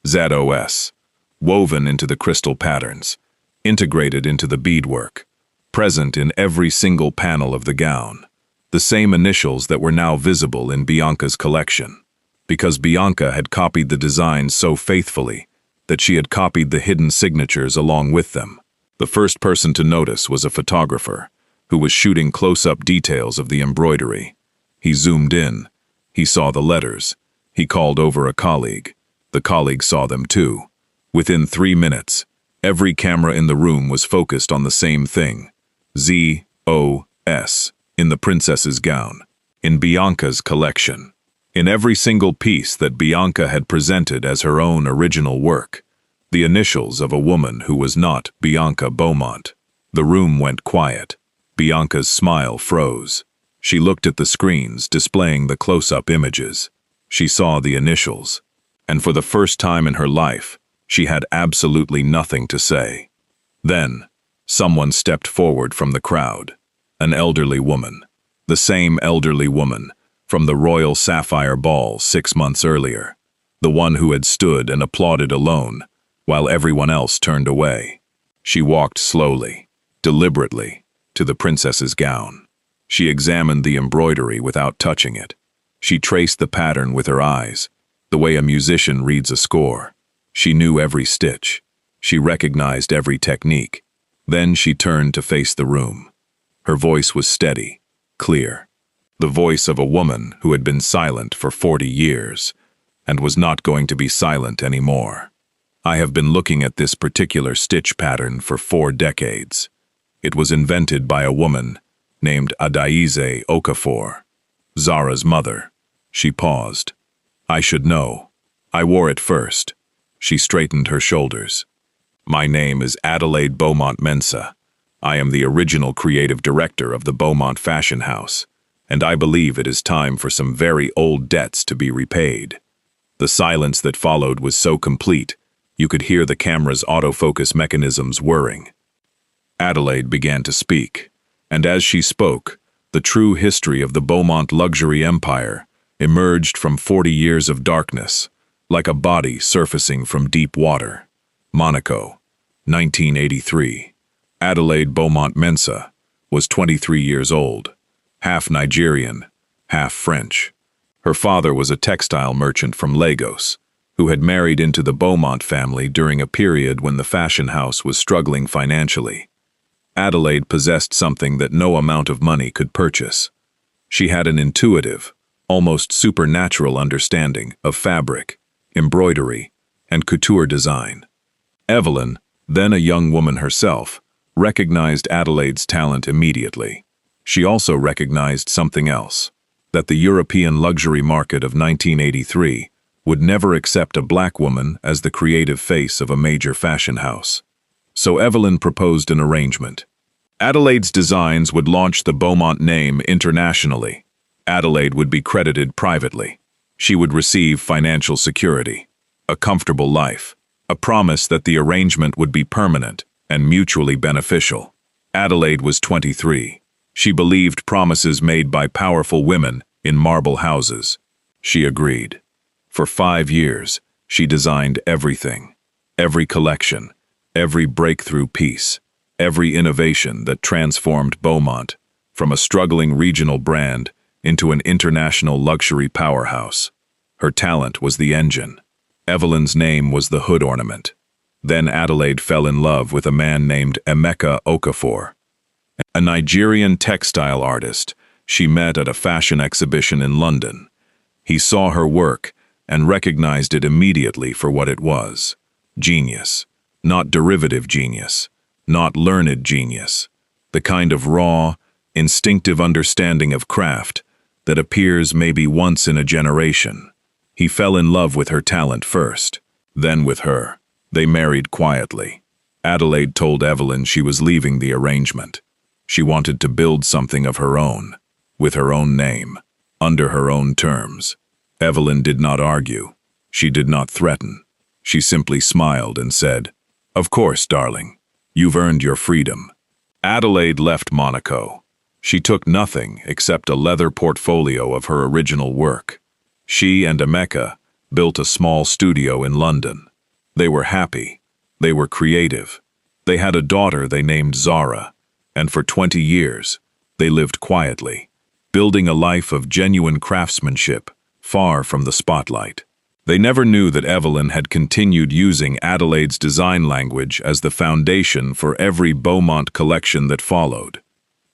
ZOS, woven into the crystal patterns, integrated into the beadwork, present in every single panel of the gown, the same initials that were now visible in Bianca's collection, because Bianca had copied the designs so faithfully that she had copied the hidden signatures along with them. The first person to notice was a photographer who was shooting close-up details of the embroidery. He zoomed in. He saw the letters. He called over a colleague. The colleague saw them too. Within 3 minutes, every camera in the room was focused on the same thing. ZOS, in the princess's gown, in Bianca's collection, in every single piece that Bianca had presented as her own original work, the initials of a woman who was not Bianca Beaumont. The room went quiet. Bianca's smile froze. She looked at the screens displaying the close-up images. She saw the initials, and for the first time in her life, she had absolutely nothing to say. Then, someone stepped forward from the crowd. An elderly woman. The same elderly woman from the Royal Sapphire Ball 6 months earlier. The one who had stood and applauded alone, while everyone else turned away. She walked slowly, deliberately, to the princess's gown. She examined the embroidery without touching it. She traced the pattern with her eyes, the way a musician reads a score. She knew every stitch. She recognized every technique. Then she turned to face the room. Her voice was steady, clear. The voice of a woman who had been silent for 40 years and was not going to be silent anymore. I have been looking at this particular stitch pattern for 4 decades. It was invented by a woman named Zara Okafor, Zara's mother. She paused. I should know. I wore it first. She straightened her shoulders. My name is Adelaide Beaumont Mensah. I am the original creative director of the Beaumont Fashion House, and I believe it is time for some very old debts to be repaid. The silence that followed was so complete, you could hear the camera's autofocus mechanisms whirring. Adelaide began to speak, and as she spoke, the true history of the Beaumont luxury empire emerged from 40 years of darkness, like a body surfacing from deep water. Monaco, 1983. Adelaide Beaumont Mensah was 23 years old, half Nigerian, half French. Her father was a textile merchant from Lagos, who had married into the Beaumont family during a period when the fashion house was struggling financially. Adelaide possessed something that no amount of money could purchase. She had an intuitive, almost supernatural understanding of fabric, embroidery, and couture design. Evelyn, then a young woman herself, recognized Adelaide's talent immediately. She also recognized something else, that the European luxury market of 1983 would never accept a black woman as the creative face of a major fashion house. So Evelyn proposed an arrangement. Adelaide's designs would launch the Beaumont name internationally. Adelaide would be credited privately. She would receive financial security, a comfortable life, a promise that the arrangement would be permanent and mutually beneficial. Adelaide was 23. She believed promises made by powerful women in marble houses. She agreed. For 5 years, she designed everything, every collection, every breakthrough piece, every innovation that transformed Beaumont from a struggling regional brand into an international luxury powerhouse. Her talent was the engine. Evelyn's name was the hood ornament. Then Adelaide fell in love with a man named Emeka Okafor, a Nigerian textile artist she met at a fashion exhibition in London. He saw her work and recognized it immediately for what it was: genius, not derivative genius, not learned genius, the kind of raw, instinctive understanding of craft that appears maybe once in a generation. He fell in love with her talent first, then with her. They married quietly. Adelaide told Evelyn she was leaving the arrangement. She wanted to build something of her own, with her own name, under her own terms. Evelyn did not argue. She did not threaten. She simply smiled and said, "Of course, darling. You've earned your freedom." Adelaide left Monaco. She took nothing except a leather portfolio of her original work. She and Emeka built a small studio in London. They were happy. They were creative. They had a daughter they named Zara, and for 20 years, they lived quietly, building a life of genuine craftsmanship, far from the spotlight. They never knew that Evelyn had continued using Adelaide's design language as the foundation for every Beaumont collection that followed.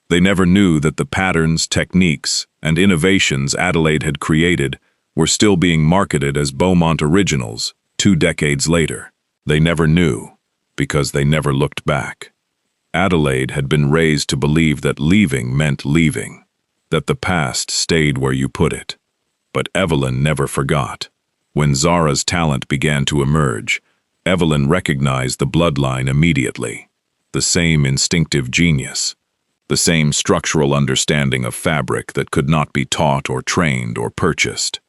They never knew that the patterns, techniques, and innovations Adelaide had created were still being marketed as Beaumont originals 2 decades later. They never knew, because they never looked back. Adelaide had been raised to believe that leaving meant leaving, that the past stayed where you put it. But Evelyn never forgot. When Zara's talent began to emerge, Evelyn recognized the bloodline immediately. The same instinctive genius, the same structural understanding of fabric that could not be taught or trained or purchased.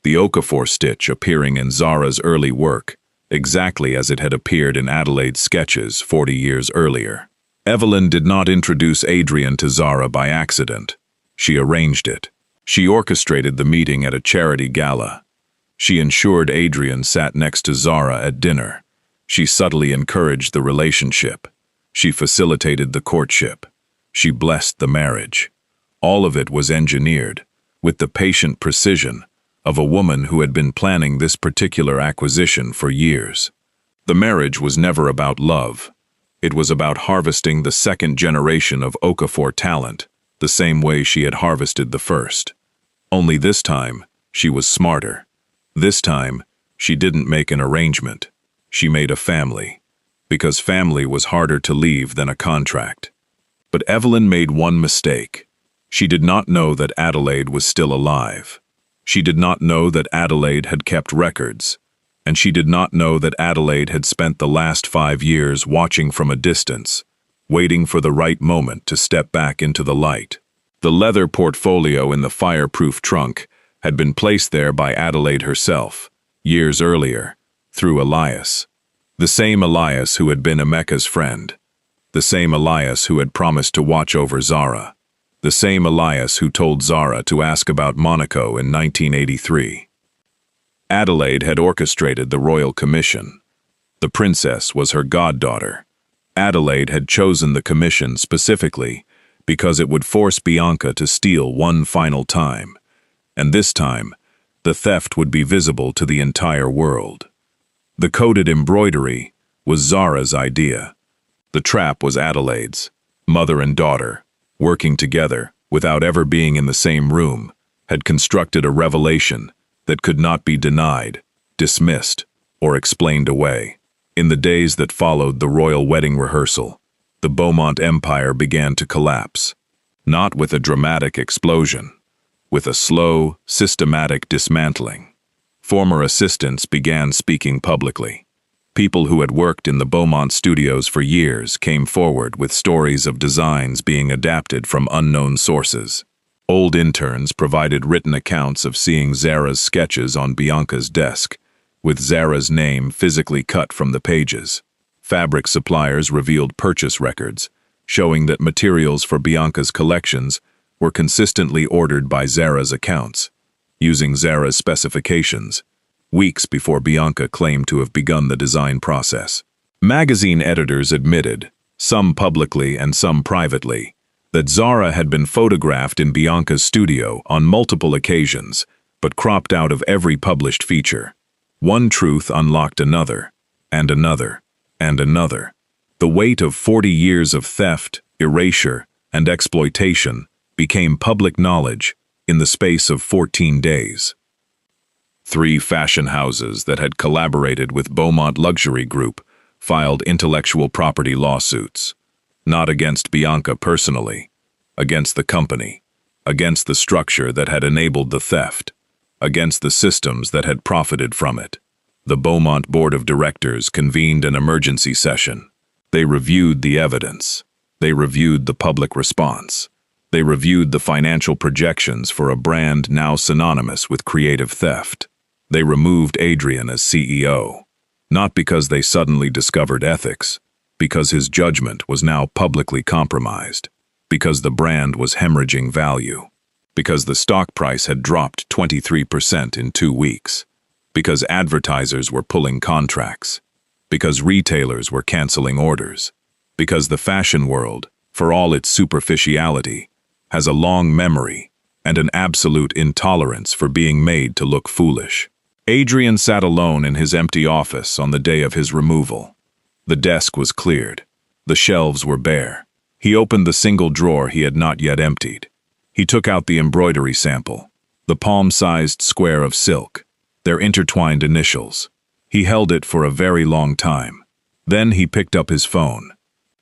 The Okafor stitch appearing in Zara's early work, exactly as it had appeared in Adelaide's sketches 40 years earlier. Evelyn did not introduce Adrian to Zara by accident. She arranged it. She orchestrated the meeting at a charity gala. She ensured Adrian sat next to Zara at dinner. She subtly encouraged the relationship. She facilitated the courtship. She blessed the marriage. All of it was engineered, with the patient precision of a woman who had been planning this particular acquisition for years. The marriage was never about love. It was about harvesting the second generation of Okafor talent, the same way she had harvested the first. Only this time, she was smarter. This time, she didn't make an arrangement. She made a family, because family was harder to leave than a contract. But Evelyn made one mistake. She did not know that Adelaide was still alive. She did not know that Adelaide had kept records, and she did not know that Adelaide had spent the last 5 years watching from a distance, waiting for the right moment to step back into the light. The leather portfolio in the fireproof trunk had been placed there by Adelaide herself, years earlier, through Elias. The same Elias who had been Emeka's friend. The same Elias who had promised to watch over Zara. The same Elias who told Zara to ask about Monaco in 1983. Adelaide had orchestrated the royal commission. The princess was her goddaughter. Adelaide had chosen the commission specifically because it would force Bianca to steal one final time, and this time, the theft would be visible to the entire world. The coded embroidery was Zara's idea. The trap was Adelaide's. Mother and daughter, working together, without ever being in the same room, had constructed a revelation that could not be denied, dismissed, or explained away. In the days that followed the royal wedding rehearsal, the Beaumont Empire began to collapse, not with a dramatic explosion, with a slow, systematic dismantling. Former assistants began speaking publicly. People who had worked in the Beaumont studios for years came forward with stories of designs being adapted from unknown sources. Old interns provided written accounts of seeing Zara's sketches on Bianca's desk, with Zara's name physically cut from the pages. Fabric suppliers revealed purchase records, showing that materials for Bianca's collections were consistently ordered by Zara's accounts, using Zara's specifications, weeks before Bianca claimed to have begun the design process. Magazine editors admitted, some publicly and some privately, that Zara had been photographed in Bianca's studio on multiple occasions, but cropped out of every published feature. One truth unlocked another, and another, and another. The weight of 40 years of theft, erasure, and exploitation became public knowledge in the space of 14 days. 3 fashion houses that had collaborated with Beaumont Luxury Group filed intellectual property lawsuits, not against Bianca personally, against the company, against the structure that had enabled the theft, against the systems that had profited from it. The Beaumont Board of Directors convened an emergency session. They reviewed the evidence. They reviewed the public response. They reviewed the financial projections for a brand now synonymous with creative theft. They removed Adrian as CEO, not because they suddenly discovered ethics, because his judgment was now publicly compromised, because the brand was hemorrhaging value, because the stock price had dropped 23% in 2 weeks, because advertisers were pulling contracts, because retailers were canceling orders, because the fashion world, for all its superficiality, has a long memory and an absolute intolerance for being made to look foolish. Adrian sat alone in his empty office on the day of his removal. The desk was cleared. The shelves were bare. He opened the single drawer he had not yet emptied. He took out the embroidery sample, the palm-sized square of silk, their intertwined initials. He held it for a very long time. Then he picked up his phone.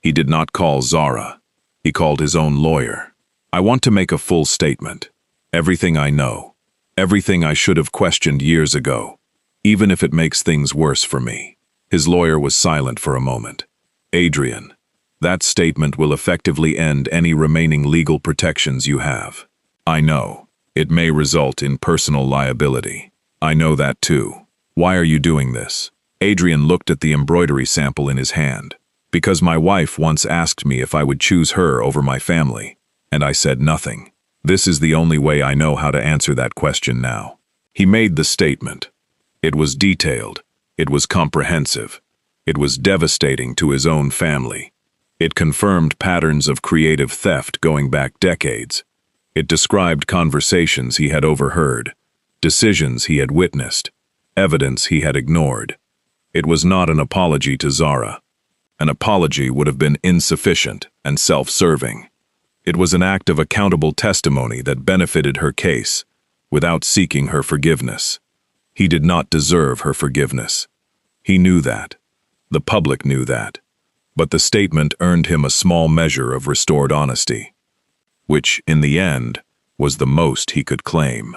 He did not call Zara. He called his own lawyer. "I want to make a full statement. Everything I know. Everything I should have questioned years ago, even if it makes things worse for me." His lawyer was silent for a moment. "Adrian, that statement will effectively end any remaining legal protections you have. I know. It may result in personal liability. I know that too. Why are you doing this?" Adrian looked at the embroidery sample in his hand. "Because my wife once asked me if I would choose her over my family, and I said nothing. This is the only way I know how to answer that question now." He made the statement. It was detailed. It was comprehensive. It was devastating to his own family. It confirmed patterns of creative theft going back decades. It described conversations he had overheard, decisions he had witnessed, evidence he had ignored. It was not an apology to Zara. An apology would have been insufficient and self-serving. It was an act of accountable testimony that benefited her case, without seeking her forgiveness. He did not deserve her forgiveness. He knew that. The public knew that. But the statement earned him a small measure of restored honesty, which, in the end, was the most he could claim.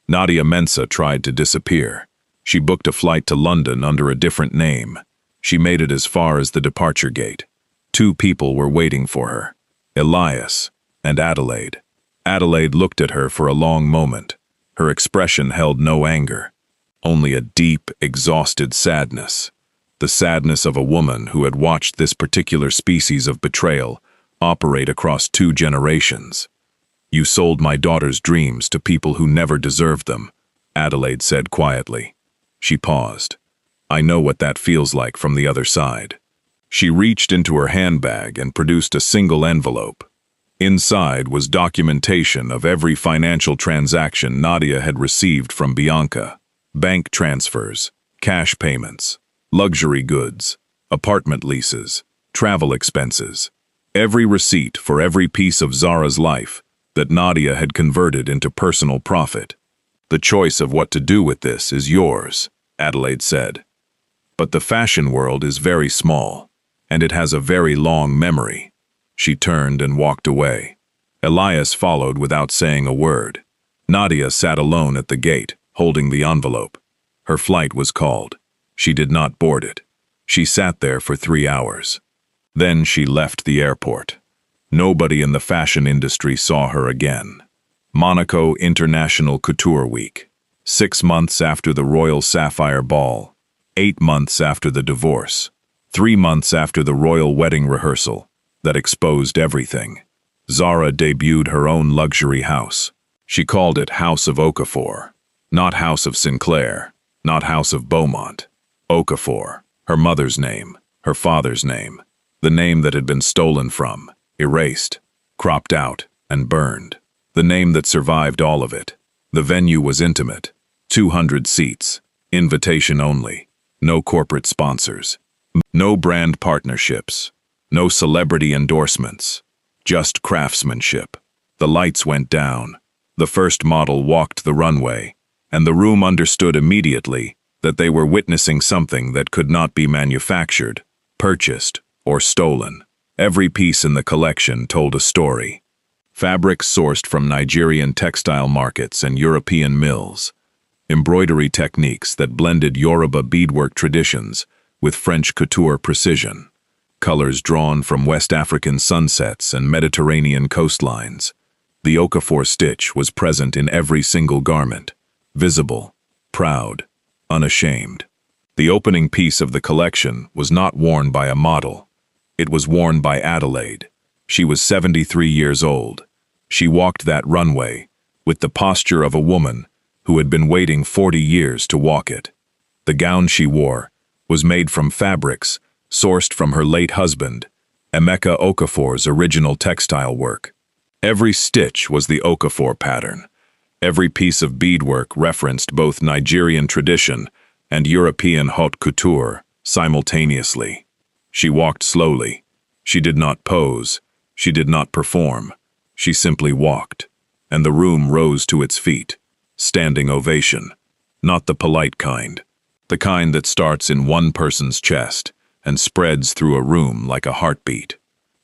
Nadia Mensah tried to disappear. She booked a flight to London under a different name. She made it as far as the departure gate. 2 people were waiting for her, Elias and Adelaide. Adelaide looked at her for a long moment. Her expression held no anger, only a deep, exhausted sadness. The sadness of a woman who had watched this particular species of betrayal operate across 2 generations. "You sold my daughter's dreams to people who never deserved them," Adelaide said quietly. She paused. "I know what that feels like from the other side." She reached into her handbag and produced a single envelope. Inside was documentation of every financial transaction Nadia had received from Bianca: bank transfers, cash payments, luxury goods, apartment leases, travel expenses, every receipt for every piece of Zara's life that Nadia had converted into personal profit. "The choice of what to do with this is yours," Adelaide said. "But the fashion world is very small, and it has a very long memory." She turned and walked away. Elias followed without saying a word. Nadia sat alone at the gate, holding the envelope. Her flight was called. She did not board it. She sat there for 3 hours. Then she left the airport. Nobody in the fashion industry saw her again. Monaco International Couture Week. 6 months after the Royal Sapphire Ball. 8 months after the divorce. 3 months after the royal wedding rehearsal that exposed everything. Zara debuted her own luxury house. She called it House of Okafor. Not House of Sinclair, not House of Beaumont. Okafor, her mother's name, her father's name, the name that had been stolen from, erased, cropped out, and burned. The name that survived all of it. The venue was intimate. 200 seats, invitation only, no corporate sponsors, no brand partnerships, no celebrity endorsements, just craftsmanship. The lights went down. The first model walked the runway, and the room understood immediately that they were witnessing something that could not be manufactured, purchased, or stolen. Every piece in the collection told a story. Fabrics sourced from Nigerian textile markets and European mills. Embroidery techniques that blended Yoruba beadwork traditions with French couture precision. Colors drawn from West African sunsets and Mediterranean coastlines. The Okafor stitch was present in every single garment, visible, proud, unashamed. The opening piece of the collection was not worn by a model. It was worn by Adelaide. She was 73 years old. She walked that runway with the posture of a woman who had been waiting 40 years to walk it. The gown she wore was made from fabrics sourced from her late husband, Emeka Okafor's original textile work. Every stitch was the Okafor pattern. Every piece of beadwork referenced both Nigerian tradition and European haute couture simultaneously. She walked slowly. She did not pose. She did not perform. She simply walked, and the room rose to its feet. Standing ovation. Not the polite kind. The kind that starts in one person's chest and spreads through a room like a heartbeat.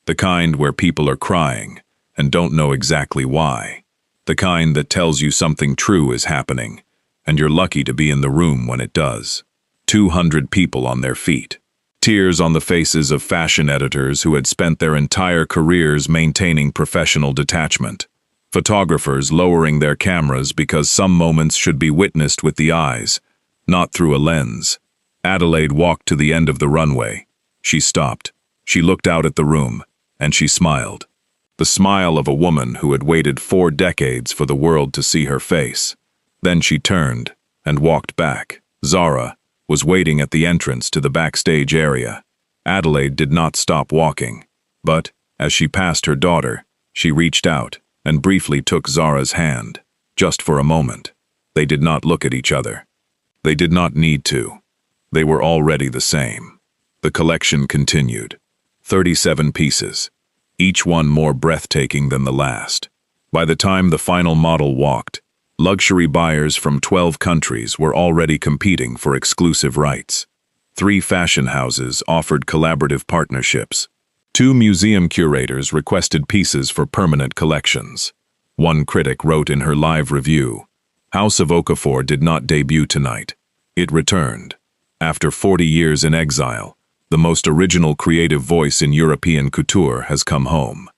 The kind where people are crying and don't know exactly why. The kind that tells you something true is happening, and you're lucky to be in the room when it does. 200 people on their feet. Tears on the faces of fashion editors who had spent their entire careers maintaining professional detachment. Photographers lowering their cameras because some moments should be witnessed with the eyes, not through a lens. Adelaide walked to the end of the runway. She stopped. She looked out at the room, and she smiled. The smile of a woman who had waited 4 decades for the world to see her face. Then she turned and walked back. Zara was waiting at the entrance to the backstage area. Adelaide did not stop walking, but, as she passed her daughter, she reached out and briefly took Zara's hand, just for a moment. They did not look at each other. They did not need to. They were already the same. The collection continued. 37 pieces, each one more breathtaking than the last. By the time the final model walked, luxury buyers from 12 countries were already competing for exclusive rights. 3 fashion houses offered collaborative partnerships. 2 museum curators requested pieces for permanent collections. One critic wrote in her live review, "House of Okafor did not debut tonight. It returned. After 40 years in exile, the most original creative voice in European couture has come home."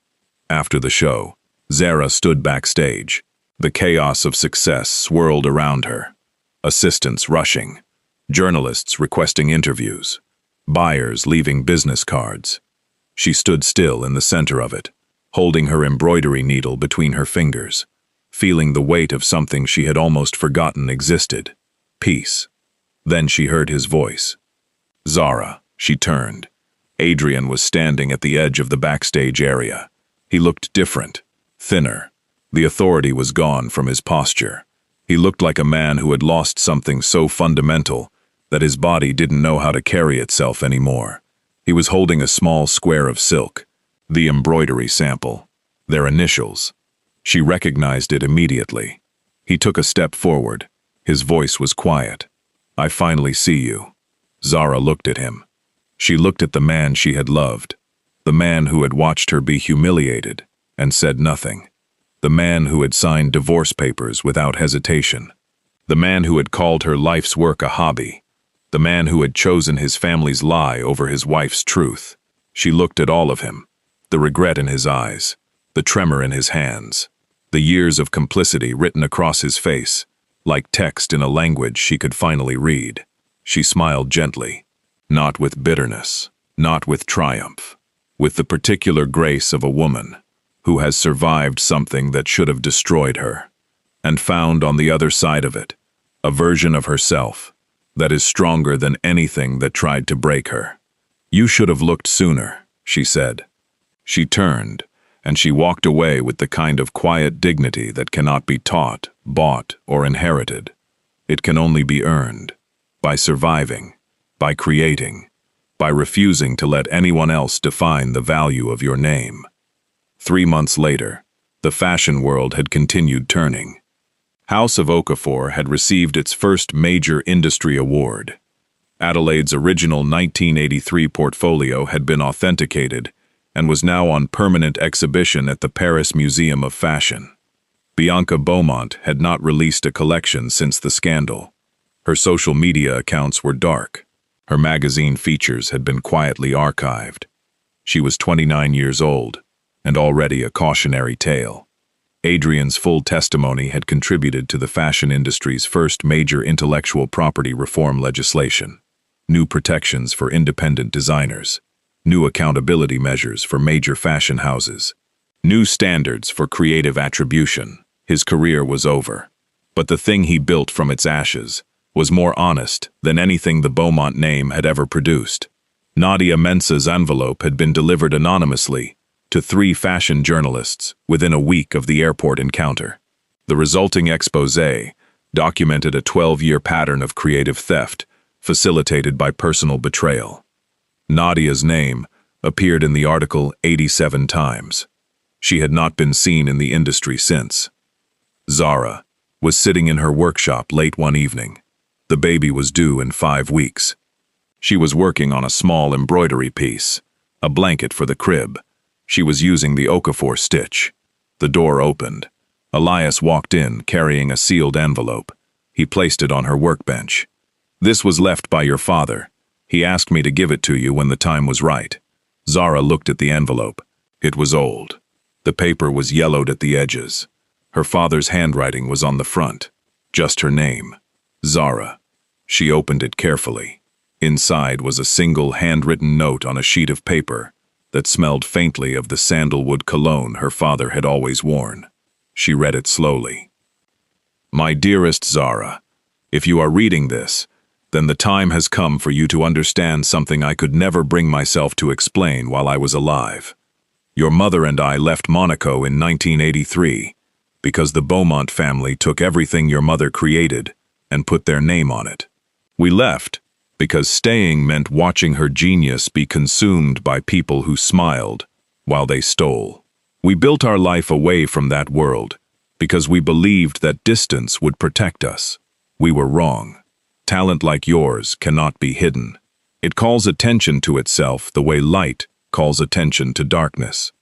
After the show, Zara stood backstage. The chaos of success swirled around her. Assistants rushing, journalists requesting interviews, buyers leaving business cards. She stood still in the center of it, holding her embroidery needle between her fingers, feeling the weight of something she had almost forgotten existed. Peace. Then she heard his voice. "Zara." She turned. Adrian was standing at the edge of the backstage area. He looked different, thinner. The authority was gone from his posture. He looked like a man who had lost something so fundamental that his body didn't know how to carry itself anymore. He was holding a small square of silk, the embroidery sample, their initials. She recognized it immediately. He took a step forward. His voice was quiet. "I finally see you." Zara looked at him. She looked at the man she had loved, the man who had watched her be humiliated and said nothing, the man who had signed divorce papers without hesitation, the man who had called her life's work a hobby. the man who had chosen his family's lie over his wife's truth. She looked at all of him, the regret in his eyes, the tremor in his hands, the years of complicity written across his face, like text in a language she could finally read. She smiled gently, not with bitterness, not with triumph, with the particular grace of a woman who has survived something that should have destroyed her, and found on the other side of it a version of herself that is stronger than anything that tried to break her. "You should have looked sooner," she said. She turned, and she walked away with the kind of quiet dignity that cannot be taught, bought, or inherited. It can only be earned, by surviving, by creating, by refusing to let anyone else define the value of your name. 3 months later, the fashion world had continued turning. House of Okafor had received its first major industry award. Adelaide's original 1983 portfolio had been authenticated and was now on permanent exhibition at the Paris Museum of Fashion. Bianca Beaumont had not released a collection since the scandal. Her social media accounts were dark. Her magazine features had been quietly archived. She was 29 years old, and already a cautionary tale. Adrian's full testimony had contributed to the fashion industry's first major intellectual property reform legislation. New protections for independent designers, new accountability measures for major fashion houses, new standards for creative attribution. His career was over. But the thing he built from its ashes was more honest than anything the Beaumont name had ever produced. Nadia Mensah's envelope had been delivered anonymously to 3 fashion journalists within a week of the airport encounter. The resulting exposé documented a 12-year pattern of creative theft facilitated by personal betrayal. Nadia's name appeared in the article 87 times. She had not been seen in the industry since. Zara was sitting in her workshop late one evening. The baby was due in 5 weeks. She was working on a small embroidery piece, a blanket for the crib. She was using the Okafor stitch. The door opened. Elias walked in, carrying a sealed envelope. He placed it on her workbench. "This was left by your father. He asked me to give it to you when the time was right." Zara looked at the envelope. It was old. The paper was yellowed at the edges. Her father's handwriting was on the front. Just her name. Zara. She opened it carefully. Inside was a single handwritten note on a sheet of paper that smelled faintly of the sandalwood cologne her father had always worn. She read it slowly. "My dearest Zara, if you are reading this, then the time has come for you to understand something I could never bring myself to explain while I was alive. Your mother and I left Monaco in 1983 because the Beaumont family took everything your mother created and put their name on it. We left because staying meant watching her genius be consumed by people who smiled while they stole. We built our life away from that world because we believed that distance would protect us. We were wrong. Talent like yours cannot be hidden. It calls attention to itself the way light calls attention to darkness.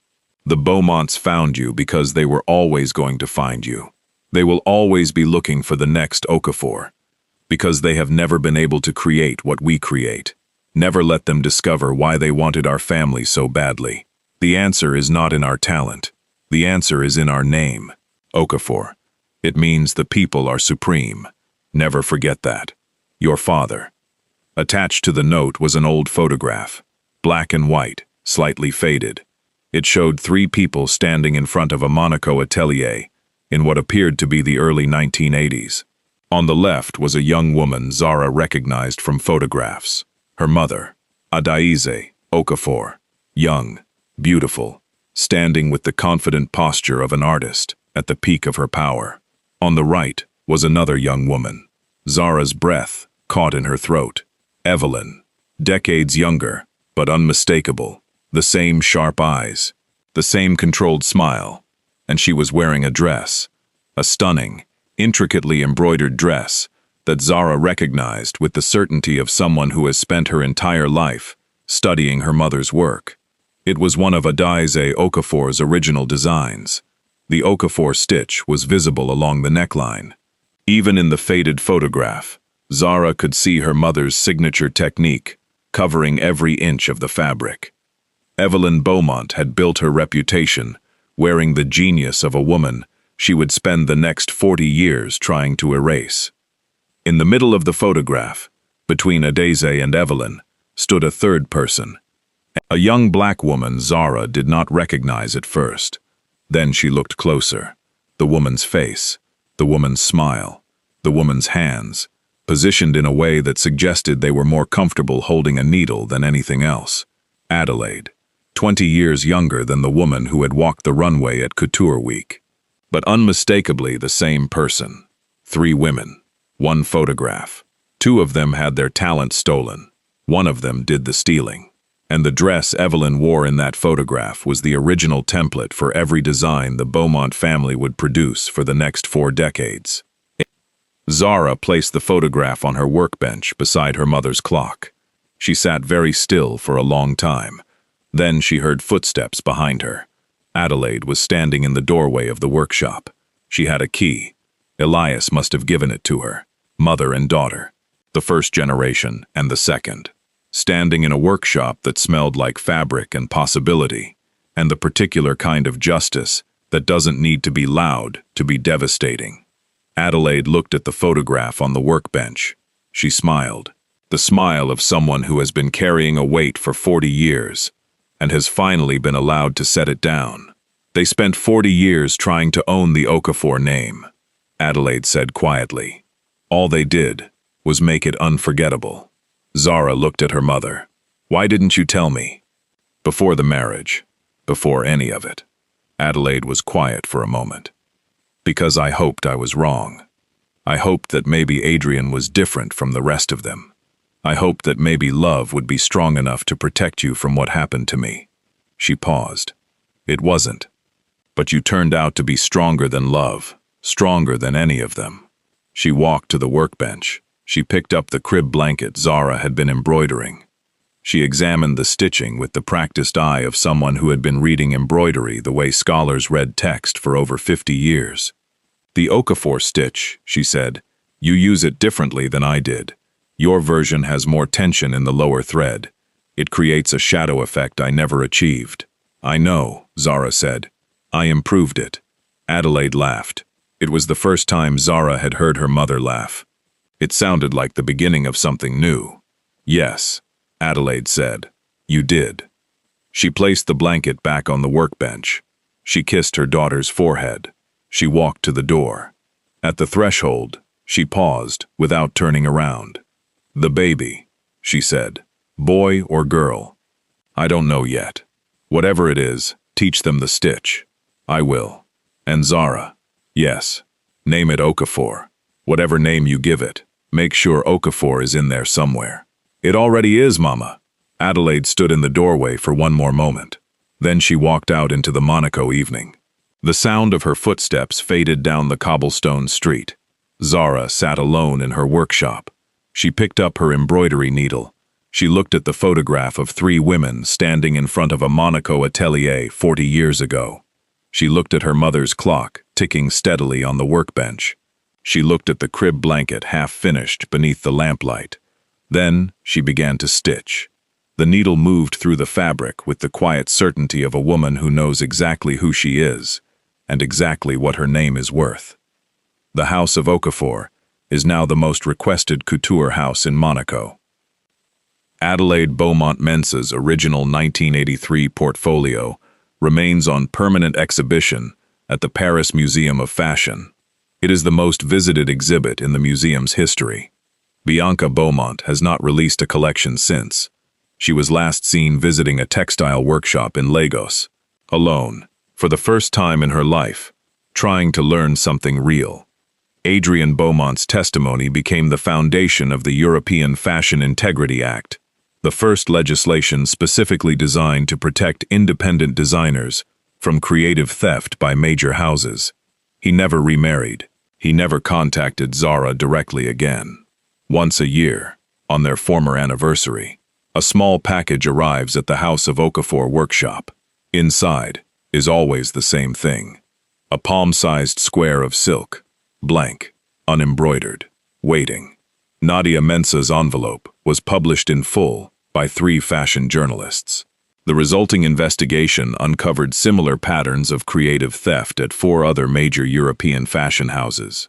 The Beaumonts found you because they were always going to find you. They will always be looking for the next Okafor, because they have never been able to create what we create. Never let them discover why they wanted our family so badly. The answer is not in our talent. The answer is in our name, Okafor. It means the people are supreme. Never forget that. Your father." Attached to the note was an old photograph, black and white, slightly faded. It showed 3 people standing in front of a Monaco atelier in what appeared to be the early 1980s. On the left was a young woman Zara recognized from photographs. Her mother, Adaize Okafor, young, beautiful, standing with the confident posture of an artist at the peak of her power. On the right was another young woman, Zara's breath caught in her throat. Evelyn, decades younger, but unmistakable, the same sharp eyes, the same controlled smile, and she was wearing a dress, a stunning, intricately embroidered dress that Zara recognized with the certainty of someone who has spent her entire life studying her mother's work. It was one of Adaize Okafor's original designs. The Okafor stitch was visible along the neckline. Even in the faded photograph, Zara could see her mother's signature technique, covering every inch of the fabric. Evelyn Beaumont had built her reputation, wearing the genius of a woman she would spend the next 40 years trying to erase. In the middle of the photograph, between Adeze and Evelyn, stood a third person. A young black woman Zara did not recognize at first. Then she looked closer. The woman's face, the woman's smile, the woman's hands, positioned in a way that suggested they were more comfortable holding a needle than anything else. Adelaide, 20 years younger than the woman who had walked the runway at Couture Week. But unmistakably the same person. 3 women, 1 photograph. 2 of them had their talent stolen. 1 of them did the stealing. And the dress Evelyn wore in that photograph was the original template for every design the Beaumont family would produce for the next 4 decades. Zara placed the photograph on her workbench beside her mother's clock. She sat very still for a long time. Then she heard footsteps behind her. Adelaide was standing in the doorway of the workshop. She had a key. Elias must have given it to her. Mother and daughter, the first generation and the second, standing in a workshop that smelled like fabric and possibility, and the particular kind of justice that doesn't need to be loud to be devastating. Adelaide looked at the photograph on the workbench. She smiled, the smile of someone who has been carrying a weight for 40 years and has finally been allowed to set it down. They spent 40 years trying to own the Okafor name, Adelaide said quietly. All they did was make it unforgettable. Zara looked at her mother. Why didn't you tell me? Before the marriage, before any of it. Adelaide was quiet for a moment. Because I hoped I was wrong. I hoped that maybe Adrian was different from the rest of them. I hoped that maybe love would be strong enough to protect you from what happened to me. She paused. It wasn't. But you turned out to be stronger than love, stronger than any of them. She walked to the workbench. She picked up the crib blanket Zara had been embroidering. She examined the stitching with the practiced eye of someone who had been reading embroidery the way scholars read text for over 50 years. The Okafor stitch, she said, you use it differently than I did. Your version has more tension in the lower thread. It creates a shadow effect I never achieved. I know, Zara said. I improved it. Adelaide laughed. It was the first time Zara had heard her mother laugh. It sounded like the beginning of something new. Yes, Adelaide said. You did. She placed the blanket back on the workbench. She kissed her daughter's forehead. She walked to the door. At the threshold, she paused without turning around. The baby, she said. Boy or girl? I don't know yet. Whatever it is, teach them the stitch. I will. And Zara? Yes. Name it Okafor. Whatever name you give it, make sure Okafor is in there somewhere. It already is, Mama. Adelaide stood in the doorway for one more moment. Then she walked out into the Monaco evening. The sound of her footsteps faded down the cobblestone street. Zara sat alone in her workshop. She picked up her embroidery needle. She looked at the photograph of 3 women standing in front of a Monaco atelier 40 years ago. She looked at her mother's clock, ticking steadily on the workbench. She looked at the crib blanket half-finished beneath the lamplight. Then she began to stitch. The needle moved through the fabric with the quiet certainty of a woman who knows exactly who she is and exactly what her name is worth. The House of Okafor is now the most requested couture house in Monaco. Adelaide Beaumont Mensa's original 1983 portfolio remains on permanent exhibition at the Paris Museum of Fashion. It is the most visited exhibit in the museum's history. Bianca Beaumont has not released a collection since. She was last seen visiting a textile workshop in Lagos, alone, for the first time in her life, trying to learn something real. Adrian Beaumont's testimony became the foundation of the European Fashion Integrity Act, the first legislation specifically designed to protect independent designers from creative theft by major houses. He never remarried. He never contacted Zara directly again. Once a year, on their former anniversary, a small package arrives at the House of Okafor workshop. Inside is always the same thing. A palm-sized square of silk, blank, unembroidered, waiting. Nadia Mensah's envelope was published in full by 3 fashion journalists. The resulting investigation uncovered similar patterns of creative theft at 4 other major European fashion houses.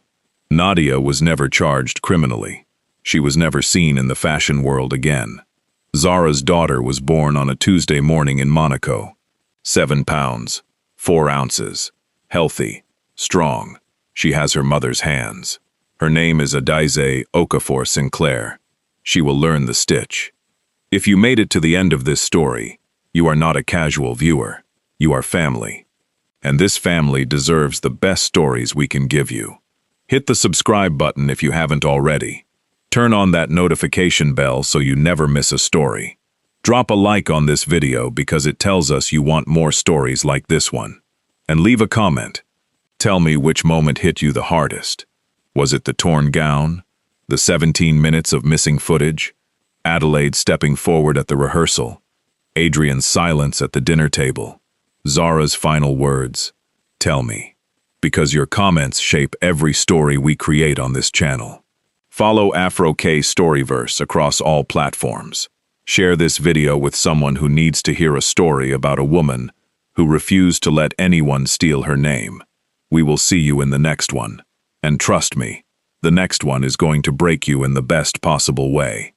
Nadia was never charged criminally. She was never seen in the fashion world again. Zara's daughter was born on a Tuesday morning in Monaco. 7 pounds, 4 ounces, healthy, strong. She has her mother's hands. Her name is Zara Okafor Sinclair. She will learn the stitch. If you made it to the end of this story, you are not a casual viewer. You are family. And this family deserves the best stories we can give you. Hit the subscribe button if you haven't already. Turn on that notification bell so you never miss a story. Drop a like on this video because it tells us you want more stories like this one. And leave a comment. Tell me which moment hit you the hardest. Was it the torn gown? The 17 minutes of missing footage? Adelaide stepping forward at the rehearsal? Adrian's silence at the dinner table? Zara's final words? Tell me. Because your comments shape every story we create on this channel. Follow Afro-K Storyverse across all platforms. Share this video with someone who needs to hear a story about a woman who refused to let anyone steal her name. We will see you in the next one. And trust me, the next one is going to break you in the best possible way.